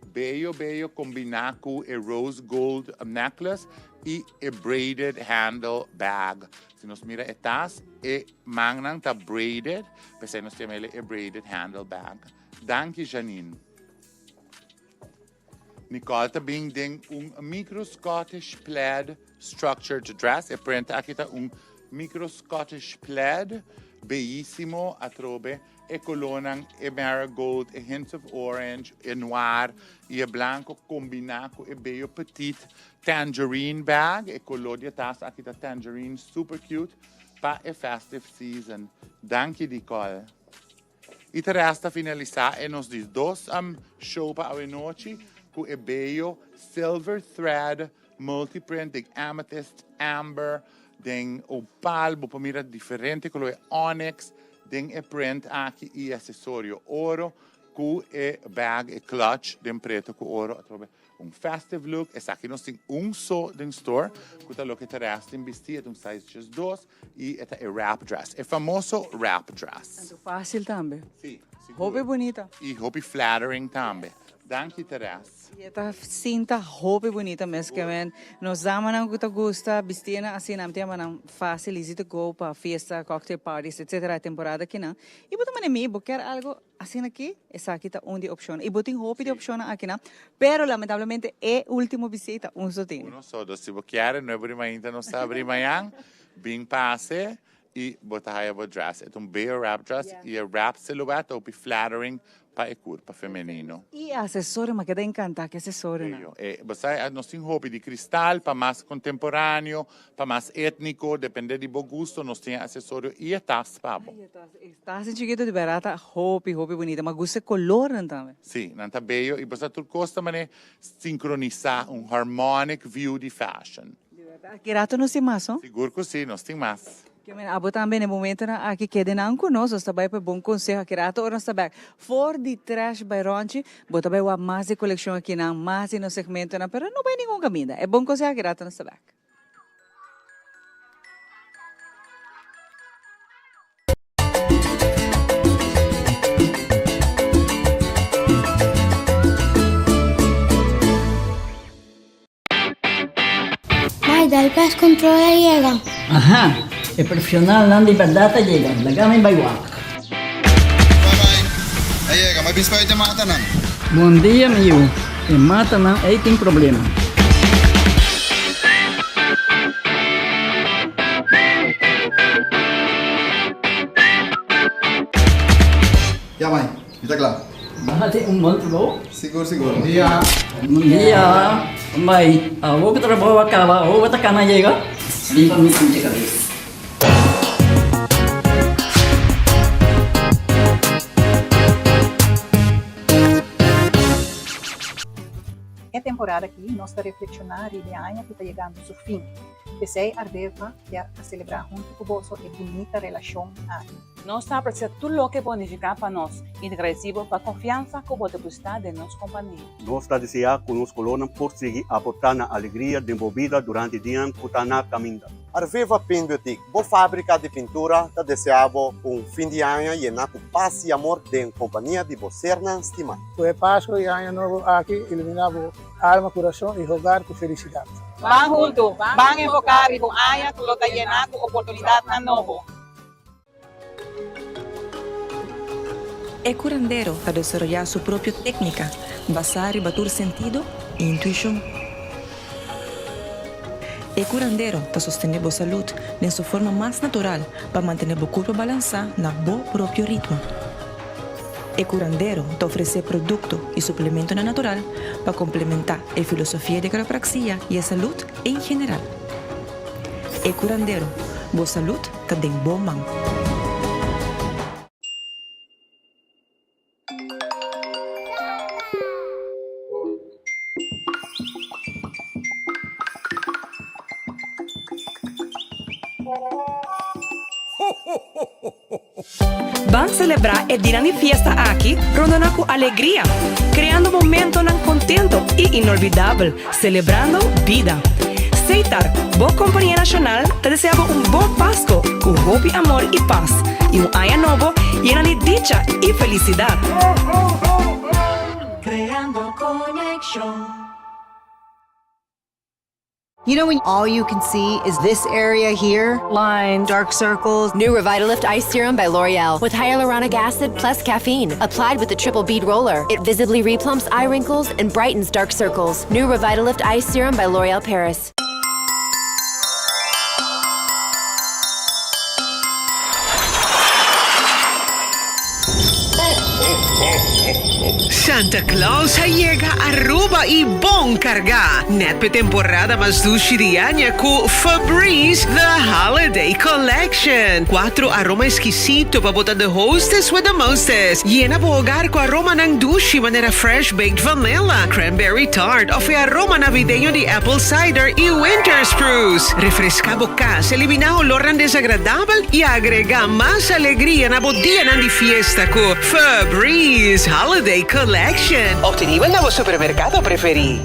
Bello combinado com a rose gold necklace e a braided handle bag. Se nos mira estas, e mangnang ta braided, pensei nos temos a braided handle bag. Danke, Janine. Nicole também tem micro Scottish plaid structured dress. E prende aqui tá micro Scottish plaid, bellissimo, a trobe. E colonang e marigold, e hints of orange, e noir, e blanco combinado e bello petite tangerine bag, e color de taça aqui da tangerine, super cute, para a festive season. Danke, Nicole. E te resta finalizar e nos diz dois show para a noite, com e bello silver thread, multiprint, de amethyst, amber, de opal, para mirar diferente color onyx, tem a print aqui e acessório ouro cu e bag e clutch den preto cu oro atrobe un festive look e sa che non sting un so den store cuta lo che terresti in vestito un size just 2 e eta e wrap dress e famoso wrap dress Fácil também. sì Roupa bonita. e roupa flattering tambe danke Teres E esta cinta roupa bonita mesmo que nós damos não que gosta vestir assim não tem mas fácil easy to go para festa cocktail parties etc a temporada aqui não e botar mané me quer algo assim aqui essa aqui tá onde opção e botar roupa de opção aqui não pero lamentablemente é último visita só tem uno solo se vuoi noi prima non sta prima yang bin passe e botar aí a dress é um big wrap dress e a wrap silhouette ou flattering para e curva feminino. E assessore, ma che da incanta che assessore? E sai, nós temos roupa de cristal para mais contemporâneo, para mais étnico, depende de bom gosto, nós temos acessório e tas pabo. Está assim chiquito de barata, roupa bonita, mas gosta color também. Sim, não tá bem, e você tudo costa mané sincronizar harmonic view de fashion. Que rato não se mais, Seguro que sim, nós temos mais. Que abo também no momento aqui que não conosco, está bem para bom conselho que rato ora está bem. For de trash by Ronchi, bota bem uma mais de coleção aqui não, mais no segmento não, pero não vai nenhum caminho. É bom conselho que rato não está bem. Dal pes controla llega. Ajá, el profesional non di verdad llega, la gama in baiwa. Bye llega, may bispo ito mata nan. Buen día, amigo. En mata nan, ahí tem problema. Ya, may, kita klar. Bájate un monte, ¿no? Seguro, seguro. Buen día. Buen día. May, vos que trabajo acaba, vos que cana llega. Viva mi llega. É temporada aqui, nós está reflexionar e de ano que está chegando ao fim. Pensei a Ardefa que a celebrar junto com você a bonita relação aí. Nós está apreciando tudo o que bonificar para nós e agradecido para a confiança que você depositar de nossa companhia. Nós está desejando que nos colonos por seguir aportando a alegria desenvolvida durante o dia que está na caminhada. Arveva Pinboutique, boa fábrica de pintura, te deseava fim de ano lleno de paz e amor de companhia de você na estima. Tu é Páscoa e ano novo aqui, iluminava alma, coração e rogar com felicidade. Van juntos, van enfocar e com aya que lo está llenando oportunidade na novo. El curandero a desarrollar su propia técnica, basada en batur sentido e intuición. El curandero está sosteniendo salud en su forma más natural para mantener el cuerpo balanceado en su propio ritmo. El curandero te ofrece productos y suplementos natural para complementar la filosofía de quiropraxia y la salud en general. El curandero, boa salud está en boa mão. Van celebrar el día de fiesta aquí, rondando con alegría, creando momentos contentos y inolvidables, celebrando vida. Seitar, boa Companhia Nacional, te deseaba un buen Pascua, con hope, amor y paz, y un año nuevo lleno de dicha y felicidad. Creando conexión. You know when all you can see is this area here? Lines, dark circles. New Revitalift Eye Serum by L'Oreal with hyaluronic acid plus caffeine. Applied with the triple bead roller, it visibly replumps eye wrinkles and brightens dark circles. New Revitalift Eye Serum by L'Oreal Paris. Santa Claus llega a Aruba y bon carga. Netpe temporada mas dushi di año con Febreze The Holiday Collection. 4 aroma exquisito para botar the hostess with the mostest. Llena po hogar con aroma ng dushi manera fresh baked vanilla, cranberry tart o aroma navideño de apple cider y winter spruce. Refresca bocas, elimina olor desagradable y agrega más alegría na día di fiesta con Febreze Holiday Collection. Obtenibile nel supermercato preferì.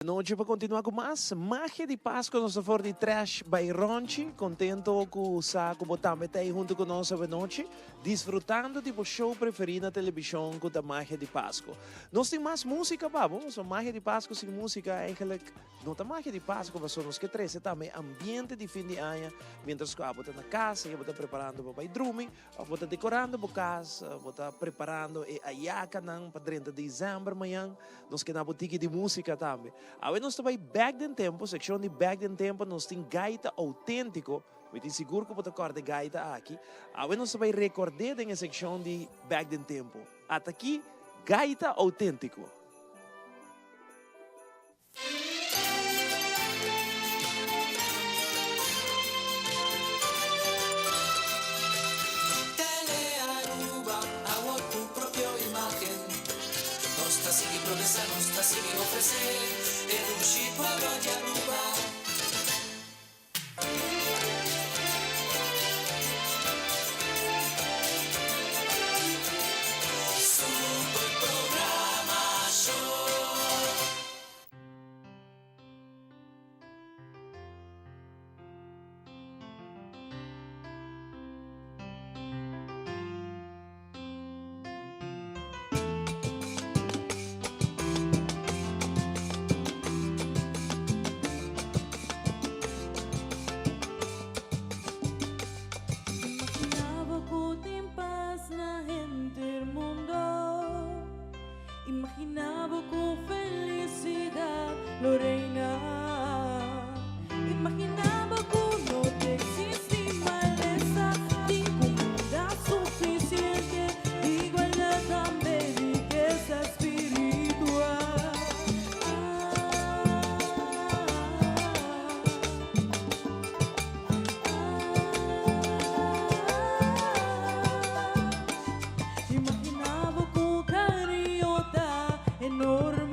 Noche para continuar com mais magia de Páscoa nossa for de trash by Ronchi, contento com o saco botar aí junto com nós essa noite, desfrutando de show preferido na televisão com a magia de Páscoa. Nós temos mais música, babo, so magia de Páscoa sem música eigenlijk não tem magia de Páscoa, mas nós que três também ambiente de fim de ano, mientras que você na casa, você está preparando para ir dormir, você está decorando a casa, você está preparando a yaca para 30 de dezembro amanhã, nós que na boutique de música também. Agora nós estamos back de tempo, secção de back de tempo, nós temos gaita autêntico, eu tenho seguro que você acorda gaita aqui. Agora nós estamos recordando em secção de back de tempo. Até aqui, gaita autêntico. Promessa nostra si mi offre e uscì quello di Aruba. Super programa show. Imaginaba con felicidad, Lorena. Imaginaba que no te existía maleza, incomodidad suficiente, igualdad también, riqueza espiritual. Imaginaba con cariño enorme.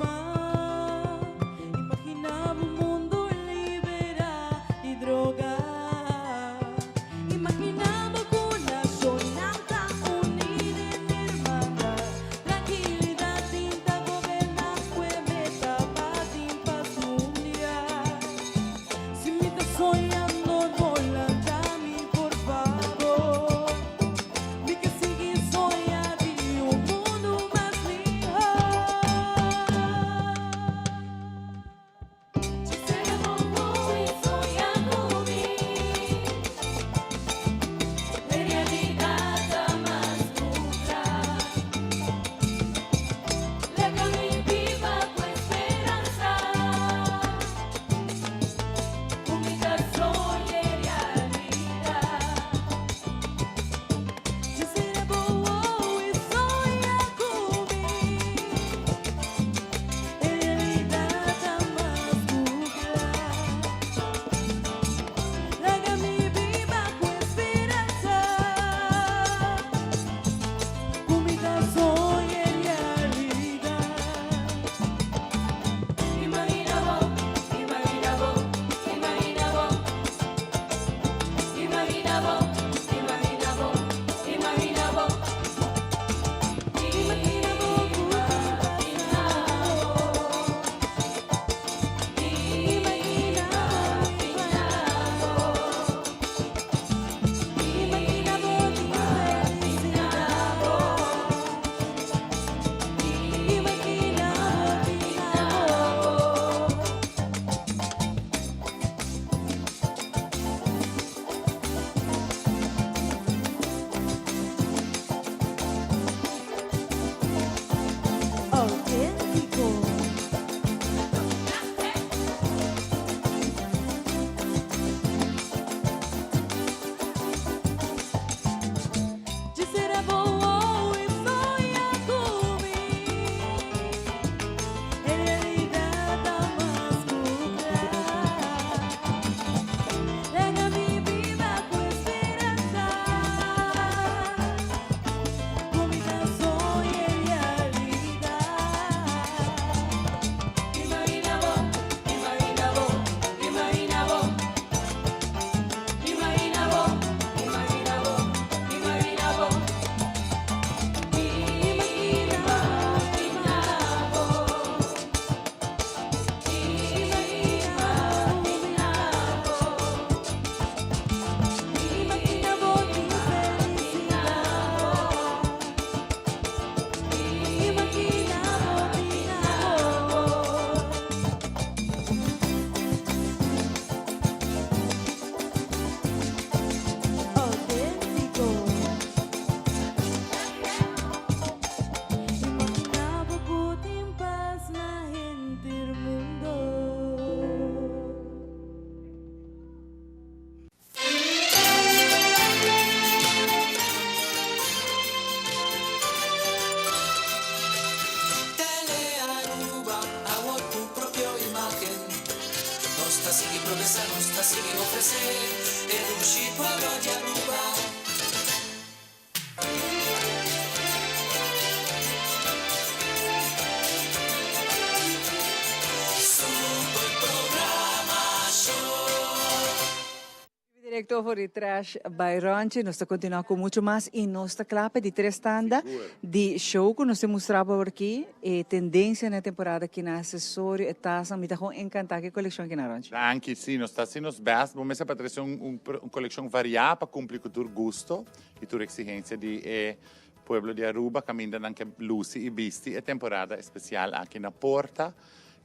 Director voor de Trash by Ronchi, nós continuamos com muito mais e nós clape de 3 tanda de show que nós mostrava aqui e tendência na temporada aqui na acessório e taça, me tá com encantar que coleção aqui na Ronchi. Anche sì, non sta sendo best, ma messa per essere un collection variata per cumplir con il tuo gusto e tue esigenze di pueblo di Aruba, camminano anche luci e visti e temporada speciale anche na porta.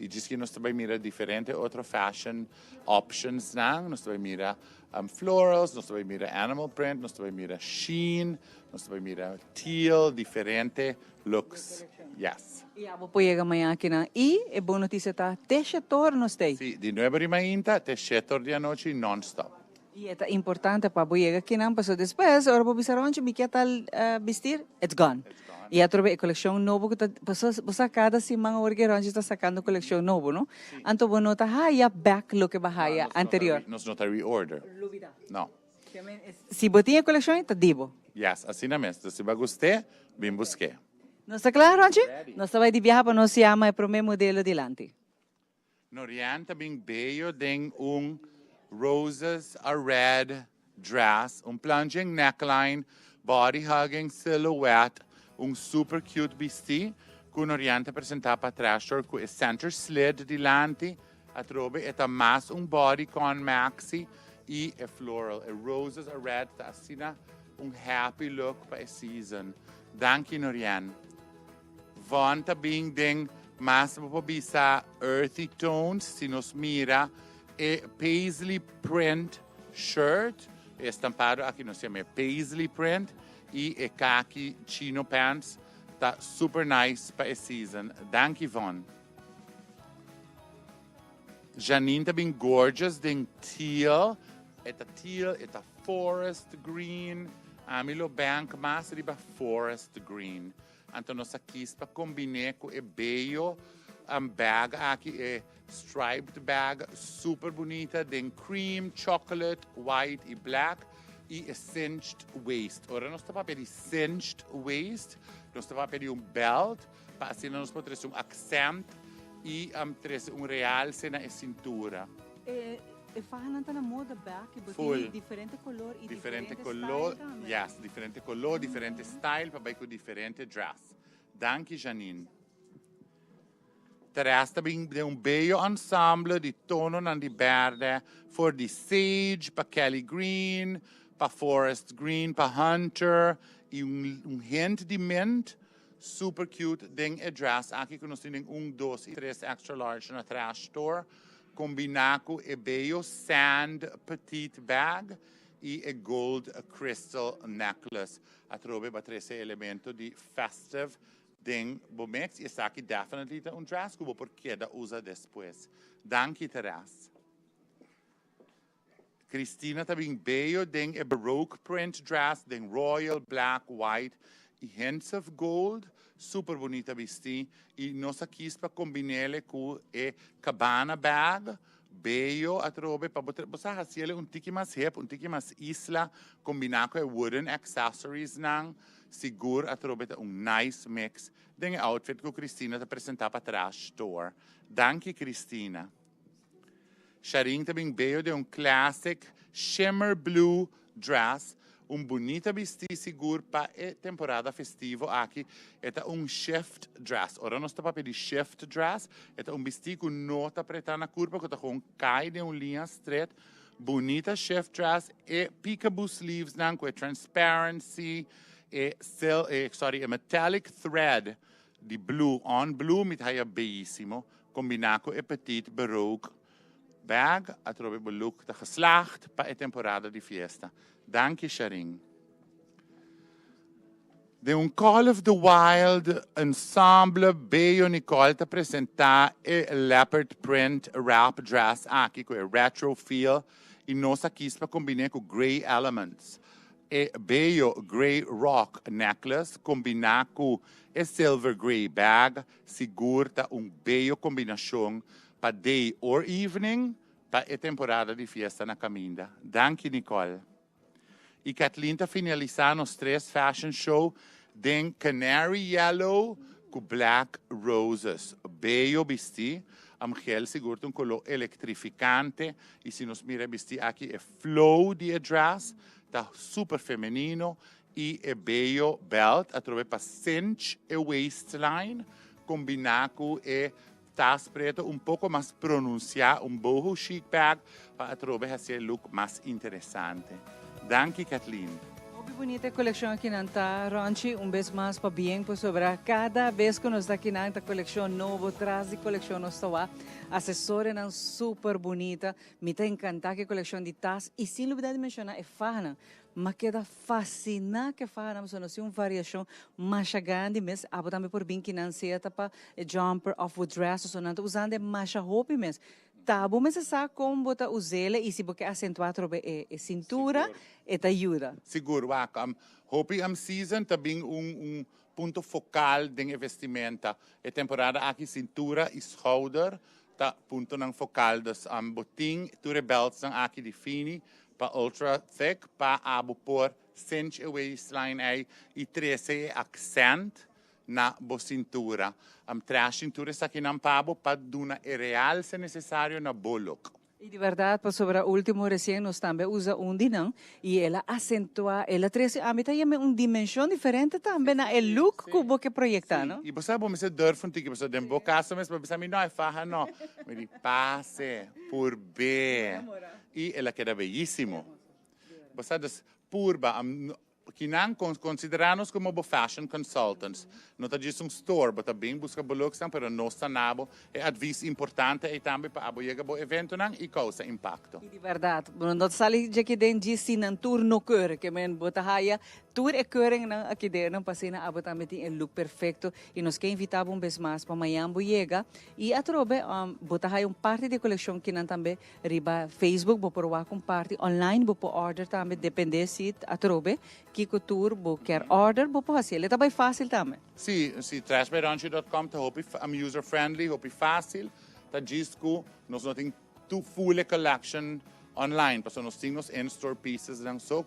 E diz que nós também mira diferente outro fashion options não, nós também mira florals, nós também mira animal print, nós também mira sheen, nós também mira teal, diferente looks. Yes. E a vou pegar amanhã aqui na e é boa notícia tá techetor nós tem. Sì, di 9 di mattina até 7 di notte non stop. E é importante para boiega aqui não passou depois, ora vou bisar onde me quer tal vestir, it's gone. E a trobe coleção novo que tá passou cada semana orgueiro está sacando coleção novo, não? Anto vou nota haya back lo que bahaya anterior. Nós não tá reorder. Não. Se botinha coleção tá divo. Yes, assim na mesma. Se vai gostar, bem busque. Não está claro, onde? Nós vai de viajar para nós se ama é pro meu modelo dilante. Norianta bem bello tem roses a red dress, plunging neckline, body hugging silhouette, super cute vestito con oriente presentato a trastor con center slit di lanti a trobe e mas body con maxi e floral e roses a red tassina happy look per season danke Norian vanta bing ding mas po bisa earthy tones si nos mira e paisley print shirt estampado aqui nos chama paisley print e khaki chino pants tá super nice para esse season. Danke Yvonne. Janine tá bem gorgeous, tem teal, eta forest green, amilo bank mas riba forest green. Então nós aqui para combinar com o bello bag aqui é striped bag super bonita, tem cream, chocolate, white e black. E cinched waist. Ora, nós estamos a pedir cinched waist, nós estamos a pedir belt, para assim nós podemos ter accent e ter realce na cintura. E falam na moda back, full. Diferente color e diferente color, style yes, diferente color, diferente style, para com diferente dress. Danke, Janine. Teresta bem bello ensemble de tono di verde, for di sage, para Kelly green, para forest green, para hunter, e hint de mint, super cute, ding e dress, aqui que nós temos 1, 2 e 3 extra large na trash store, combinado com e bello sand petite bag e gold crystal necklace. A trobe para esse elemento de festive ding bomex, e essa aqui definitely dress, que porque da usa depois. Danke, Teresa. Cristina tabing beyo ding a baroque print dress ding royal black white e hints of gold super bonita vesti e nossa quispa combinele cu e cabana bag beyo atrobe pa bosa hasiele un tiki mas hip un tiki mas isla combinaco e wooden accessories nang sigur atrobe un nice mix ding outfit cu Cristina te presentava trash store. Danke Cristina. Sharing tabing beyo de un classic shimmer blue dress, bonita vesti sigur pa e temporada festivo aqui. Eta shift dress. Ora non sta pa di shift dress, eta vesti con nota preta na curva que ta con cai de linha straight. Bonita shift dress e peekaboo sleeves nan com transparency e metallic thread di blue on blue mit haya bellissimo combinaco e petit baroque bag a trobe look de geslaagd pa e temporada di fiesta. Danke Sharing. De un Call of the Wild ensemble beyo Nicole te presenta e leopard print wrap dress aqui com retro feel e nossa quispa combine com grey elements. E beyo grey rock necklace combina com e silver grey bag sigurta beyo combinação pa day or evening pa e temporada di fiesta na caminda. Danke Nicole. E Kathleen ta finaliza nos 3 fashion show den canary yellow com black roses. Beyo vesti am gel sigurta un color elettrificante e se nos mira vesti aqui e flow di dress ta super feminino e beyo belt a trove pa cinch e waistline combinaco e tas preto un poco más pronunciado, un boho chic bag para trove hacer look más interesante. Danke Kathleen. Muy bonita colección aquí nanta Ronchi, un vez más para bien pues sobre cada vez que nos da aquí nanta colección nuevo tras de colección nos está asesores nan super bonita, me está encanta que colección de tas y sin olvidar de mencionar é fana, mas queda fascinante que fana, mas não se uma variação mais grande mas abo também por bem que não se para jumper off with dress ou não usando mais roupa mas Tabo, mas sabe como botar usá-la e se você acentuar a cintura, e te ajuda. Seguro, hopi season também ponto focal de vestimenta. A temporada aqui cintura e shoulder, tá ponto ng focal das boting, ture belts ng aqui de fini, pa ultra thick, pa abo por cinch a waistline ay e 13 accent na cintura. Trash cintura sa kinampabo pa duna e real se necessário na bolok. E de verdade, para sobre o último recém, nós também usa dinam e ela acentua, ela traz a metade uma dimensão diferente também na el look que você projetar, não? E você sabe, você durfam que você tem boca, mas você me não é faha não, me di passe por bem e ela queda bellíssimo. Você das purba que não consideramos como fashion consultants. Não está disso store, mas também busca boloksan, pero não está nabo. É advice importante e também para aboiega bo evento não e causa impacto. E de verdade, não sali já que den disse nan tour no cur, que men bota haia tour e curing não aqui der não passei na abo também tem look perfeito e nos que invitava vez mais para amanhã boiega e atrobe bota haia parte de coleção que não também riba Facebook bo por wa com parte online bo por order também depende se atrobe que tour bo quer order bo por assim ele tá bem fácil também. Sim, trashbyranchi.com tá hopi user friendly, hopi fácil, tá disco, nós não tem tu full collection online, porque nós temos in-store pieces lang so,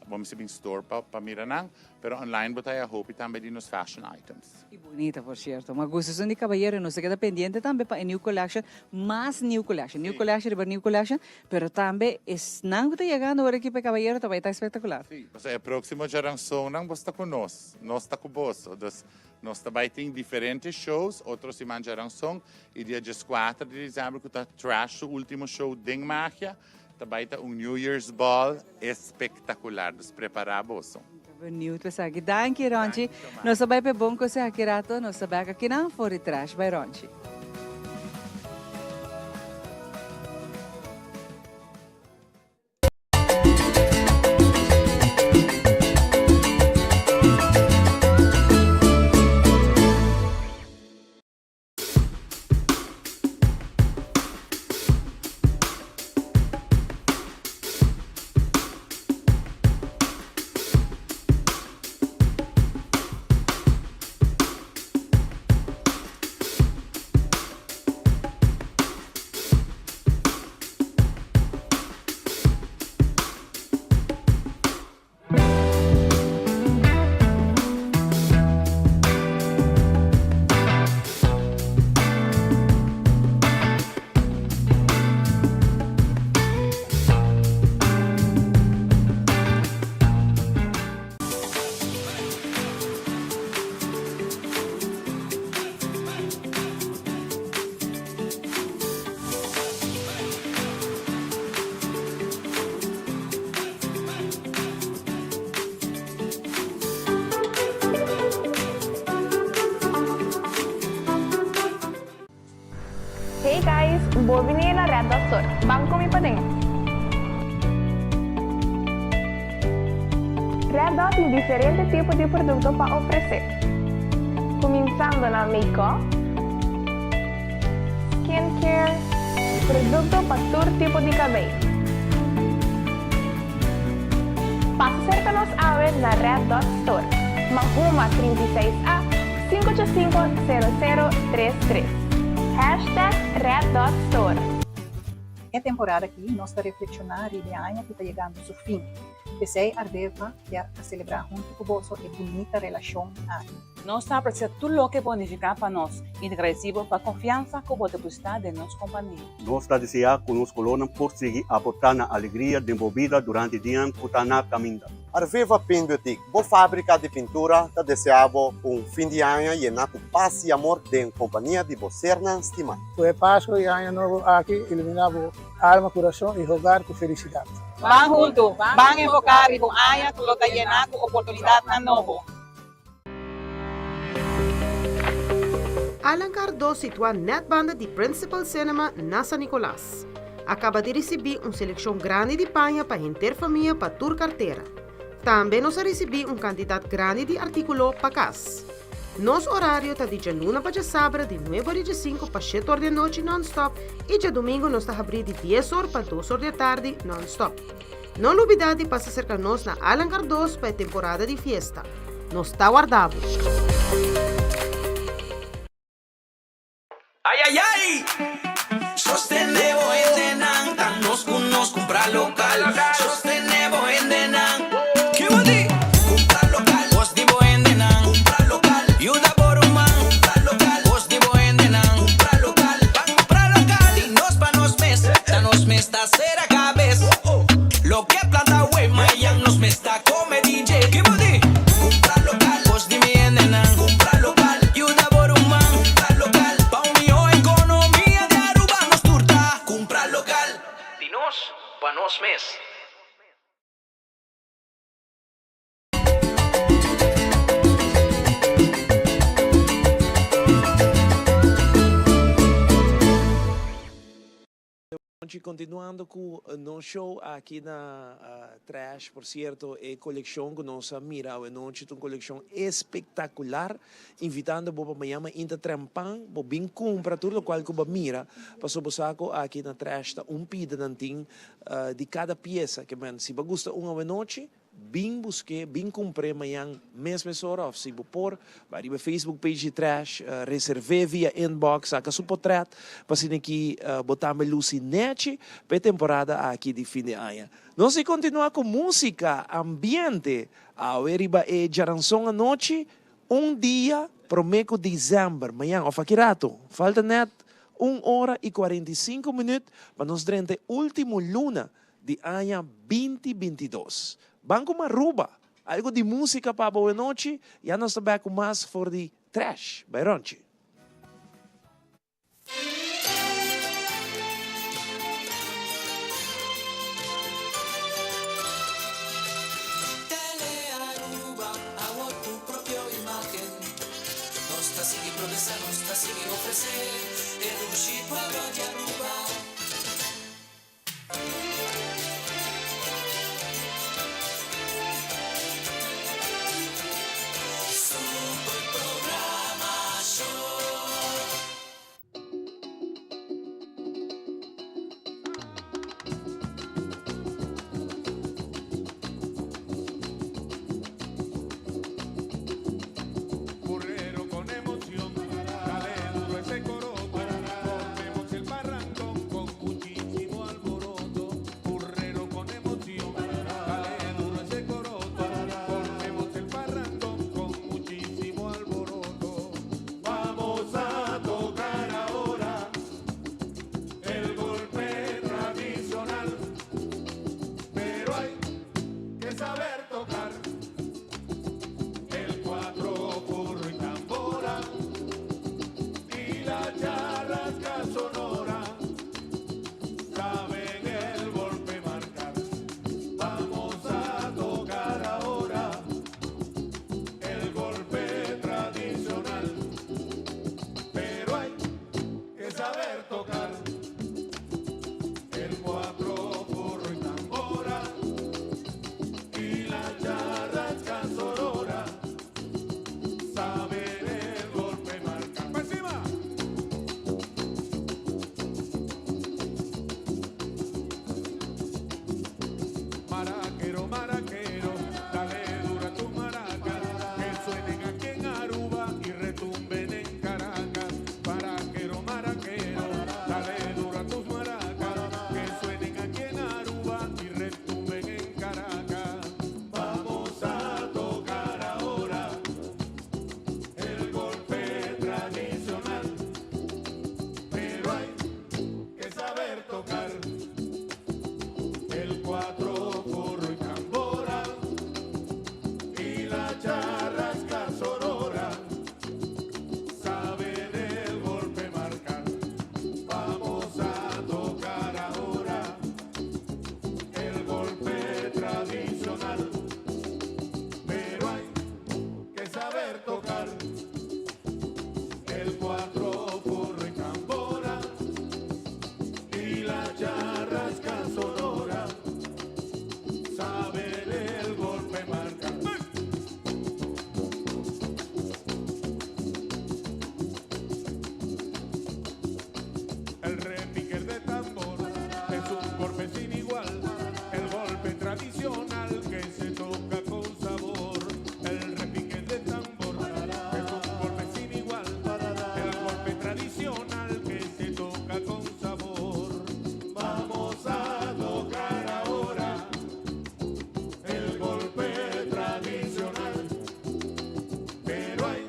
vamos dizer store para mirar nang, pero online botaya hopi também de nos fashion items. E bonita, por certo. Mas gosto de caballero, não se queda pendiente também para a new collection, mais new collection, new collection, pero também não está chegando agora aqui para caballero, também está espetacular. Sim, mas a próxima geração não está conosco, nós está com você. Nós também temos diferentes shows, outros semana geração, e dia 4 de dezembro que está trash o último show de Magia. Também está New Year's Ball espetacular, nos preparamos. Bonito, sabe? Danke, Ronchi. Nós sabemos que é bom que você aqui rato, nós sabemos que não for trash by Ronchi. Bobini la Red Dot Store. Banco mi padeng. Red Dot tem diferentes tipos de produtos para oferecer. Começando na make-up, skincare, produto para todo tipo de cabelo. Passa cerca nos aves na Red Dot Store. Manhuma 36A 585-0033. Red Dot Store. É temporada que nós está reflexionar e a Anha que está chegando ao seu fim. Pensei ardeva para celebrar junto com você a bonita relação aí. Nós está apreciando tudo o que bonifica para nós e agradecido para a confiança que você depositar em nossa companhia. Nós está desejando que nos colonos prosseguir aportando a alegria desenvolvida durante o dia que está na caminhada. Arveva Paint Boutique, boa fábrica de pintura, te deseavo fim de ano lleno de paz e amor de companhia de você estimado. Fue Páscoa y Año Nuevo aquí, iluminamos alma, corazón y hogar con felicidad. Van juntos, van enfocar e com Anha que está llenar com oportunidade na novo. Alan Cardo situa net banda di Principal Cinema na San Nicolás. Acaba de receber uma seleção grande de panha para a interfamília para tur carteira. Também nós recebemos candidato grande de artículo para casa. Nosso horário está de luna para sábado de 9 a 5 para 7 horas da noite non-stop e de domingo nós está abrindo de 10 horas para 2 horas da tarde non-stop. Não olvide de passar cerca nós na Alan Cardos para a temporada de festa. Nós está guardado. Ay, ay, ay. Sostenemos en Denang, tan nos comprar local. Sostenemos en Denang. ¿Qué va a decir? Comprar local. Vos digo en Denang. Comprar local. Ayuda por un man. Comprar local. Vos digo en Denang. Comprar local. Pa' comprar local. Y nos pa' nos mes. Ta nos mes ta cera cabeza. Lo que planta wey, mayan nos mes ta come DJ. ¿Qué va a decir? Comprar local. Vos digo en Denang. Comprar local. Ayuda por un man. Comprar local. Pa' un economía de Aruba nos turta. Comprar local. Dinos pa' nos mes. Continuando com o nosso show aqui na Trash, por certo, é coleção que nós miramos. Nós temos uma coleção espetacular, invitando para amanhã a trampan, para bem comprar tudo o qual que você mira, para sobre saco aqui na Trash, pida de cada peça, que se você gosta uma noite, bem busquei, bem comprei amanhã, mesmo hora, se você pôr, vai no Facebook page de Trash, reserve via inbox, a seu portrait, para se aqui botar uma lucinete para a temporada aqui de fim de ano. Nós vamos continuar com música, ambiente, a Eriba e Jaranson à noite, dia, prometo dezembro, amanhã, o fakirato, falta net 1 hora e 45 minutos, para nós durante último luna de ano 2022. Banco Maruba, algo de música para boa noite, e nós estamos com mais for the Trash, by Ronchi. Aruba, agua tu propia imagen. No está sin progresar, no está sin ofrecer. El Uchi pueblo de Aruba. Con emoción, calentro ese coro, ponemos el parrandero. saber tocar. El cuatro porro y tambora y la charrasca sonora saben el golpe marca. El repique de tambor es un golpe sin igual, el golpe tradicional que se toca con sabor. El repique de tambor es un golpe sin igual, el golpe tradicional que se toca con sabor. Vamos a tocar ahora el golpe tradicional, pero hay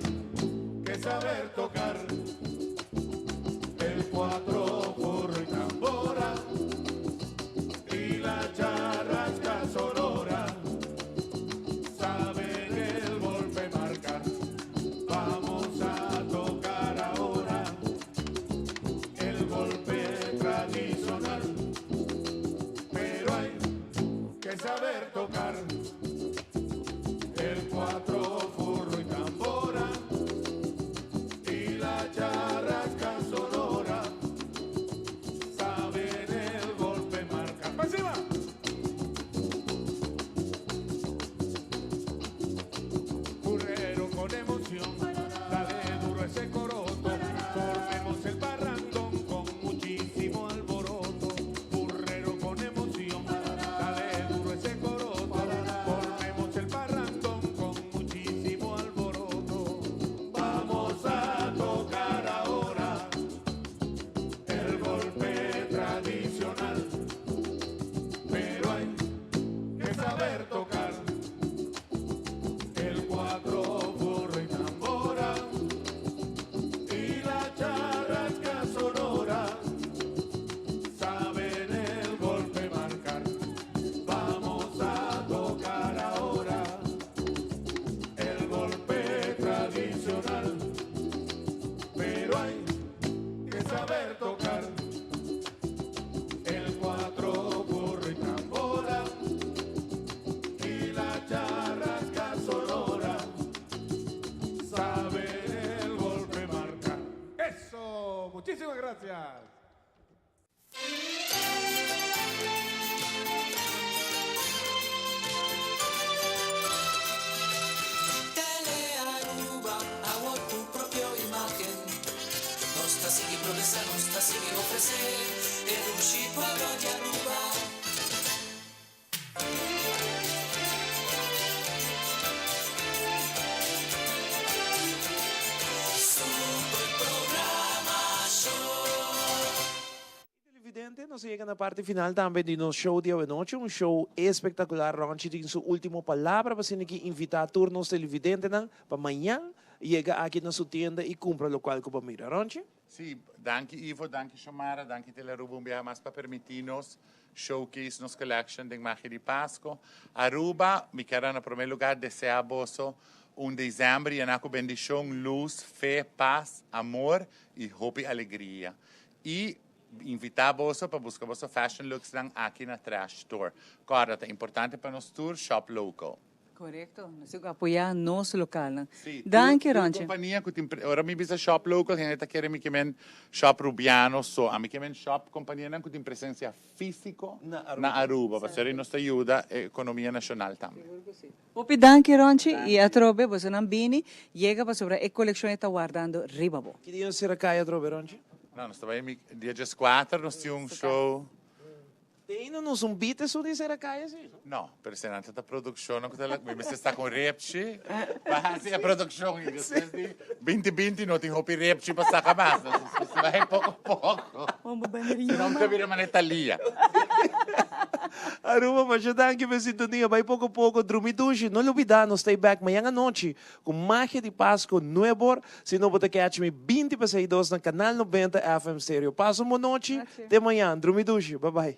que saber tocar el cuatro porro y tambora y la charrasca sonora saben el golpe marcar. Vamos a tocar ahora el golpe tradicional, pero hay que saber tocar el cuatro porro y tambora y la charrasca sonora saben el golpe marca. ¡Pa' encima! Burrero con emoción, dale duro ese coroto, formemos el parrandón con muchísimo alboroto. Burrero con emoción, dale duro ese coroto, formemos el parrandón con muchísimo alboroto. Vamos a tocar ahora el golpe tradicional, pero hay que saber tocar el cuatro porro y tambora y la charrasca sonora saben el golpe marcar. Vamos a tocar ahora el golpe tradicional, pero hay que saber tocar el cuatro porro y tambora y la charrasca sonora saben el golpe marcar. ¡Eso! Muchísimas gracias. Telearuba, hago tu propia imagen. Non sta sighi promessa, non sta sighi ofrecer. E Rushi pueblo de Aruba. Super programa show. Televidente, nos llega na parte final também de nosso show de hoje, um show espetacular. Ronchi tem sua última palavra para você que invitar todos os televidentes para amanhã chega aqui na sua tenda e compra o qual que para mira, Ronchi? Sì, danke Ivo, danke Shomara, danke Telearuba un viaje más para permitirnos showcase nos collection de magia de Pasco. Aruba, me quero en primer lugar deseamos un diciembre lleno de bendición, luz, fe, paz, amor y hope y alegría. Y invitamos para buscar vosso fashion looks aqui na Trash Store. Claro, é importante para nós tour shop local. Correcto, nós temos que apoiar nosso local. Sì, Danke, tu Ronchi. compagnia ora mi bisa shop local, gente quer mi chiamen shop rubiano, so a mi chiamen shop compagnia nan kutim presenza fisico na Aruba, per nos aiuta economia nazionale também. Popi danke, Ronchi, e a trobe, você não bini, chega para sobre a coleção está guardando ribabo. Que dia será caia trobe, Ronchi? No, nós estamos dia 4, nós tínhamos um show. Tem nos um beat su di será caia, sim? No, per se nanta produzione, mi sta con repci, ma sì, a produzione, di 2020 non ti hopi repci per sta camasa, si va poco poco, se non capire manetta lì. Aruba, mas já danke pela sintonia, vai pouco a pouco, dormir duche, não olvidar, não stay back amanhã à noite, com Magia de Páscoa nuevo, se não pode catch me 20 para 6 no canal 90 FM Stereo. Passa uma noite, de manhã, dormir duche, bye bye.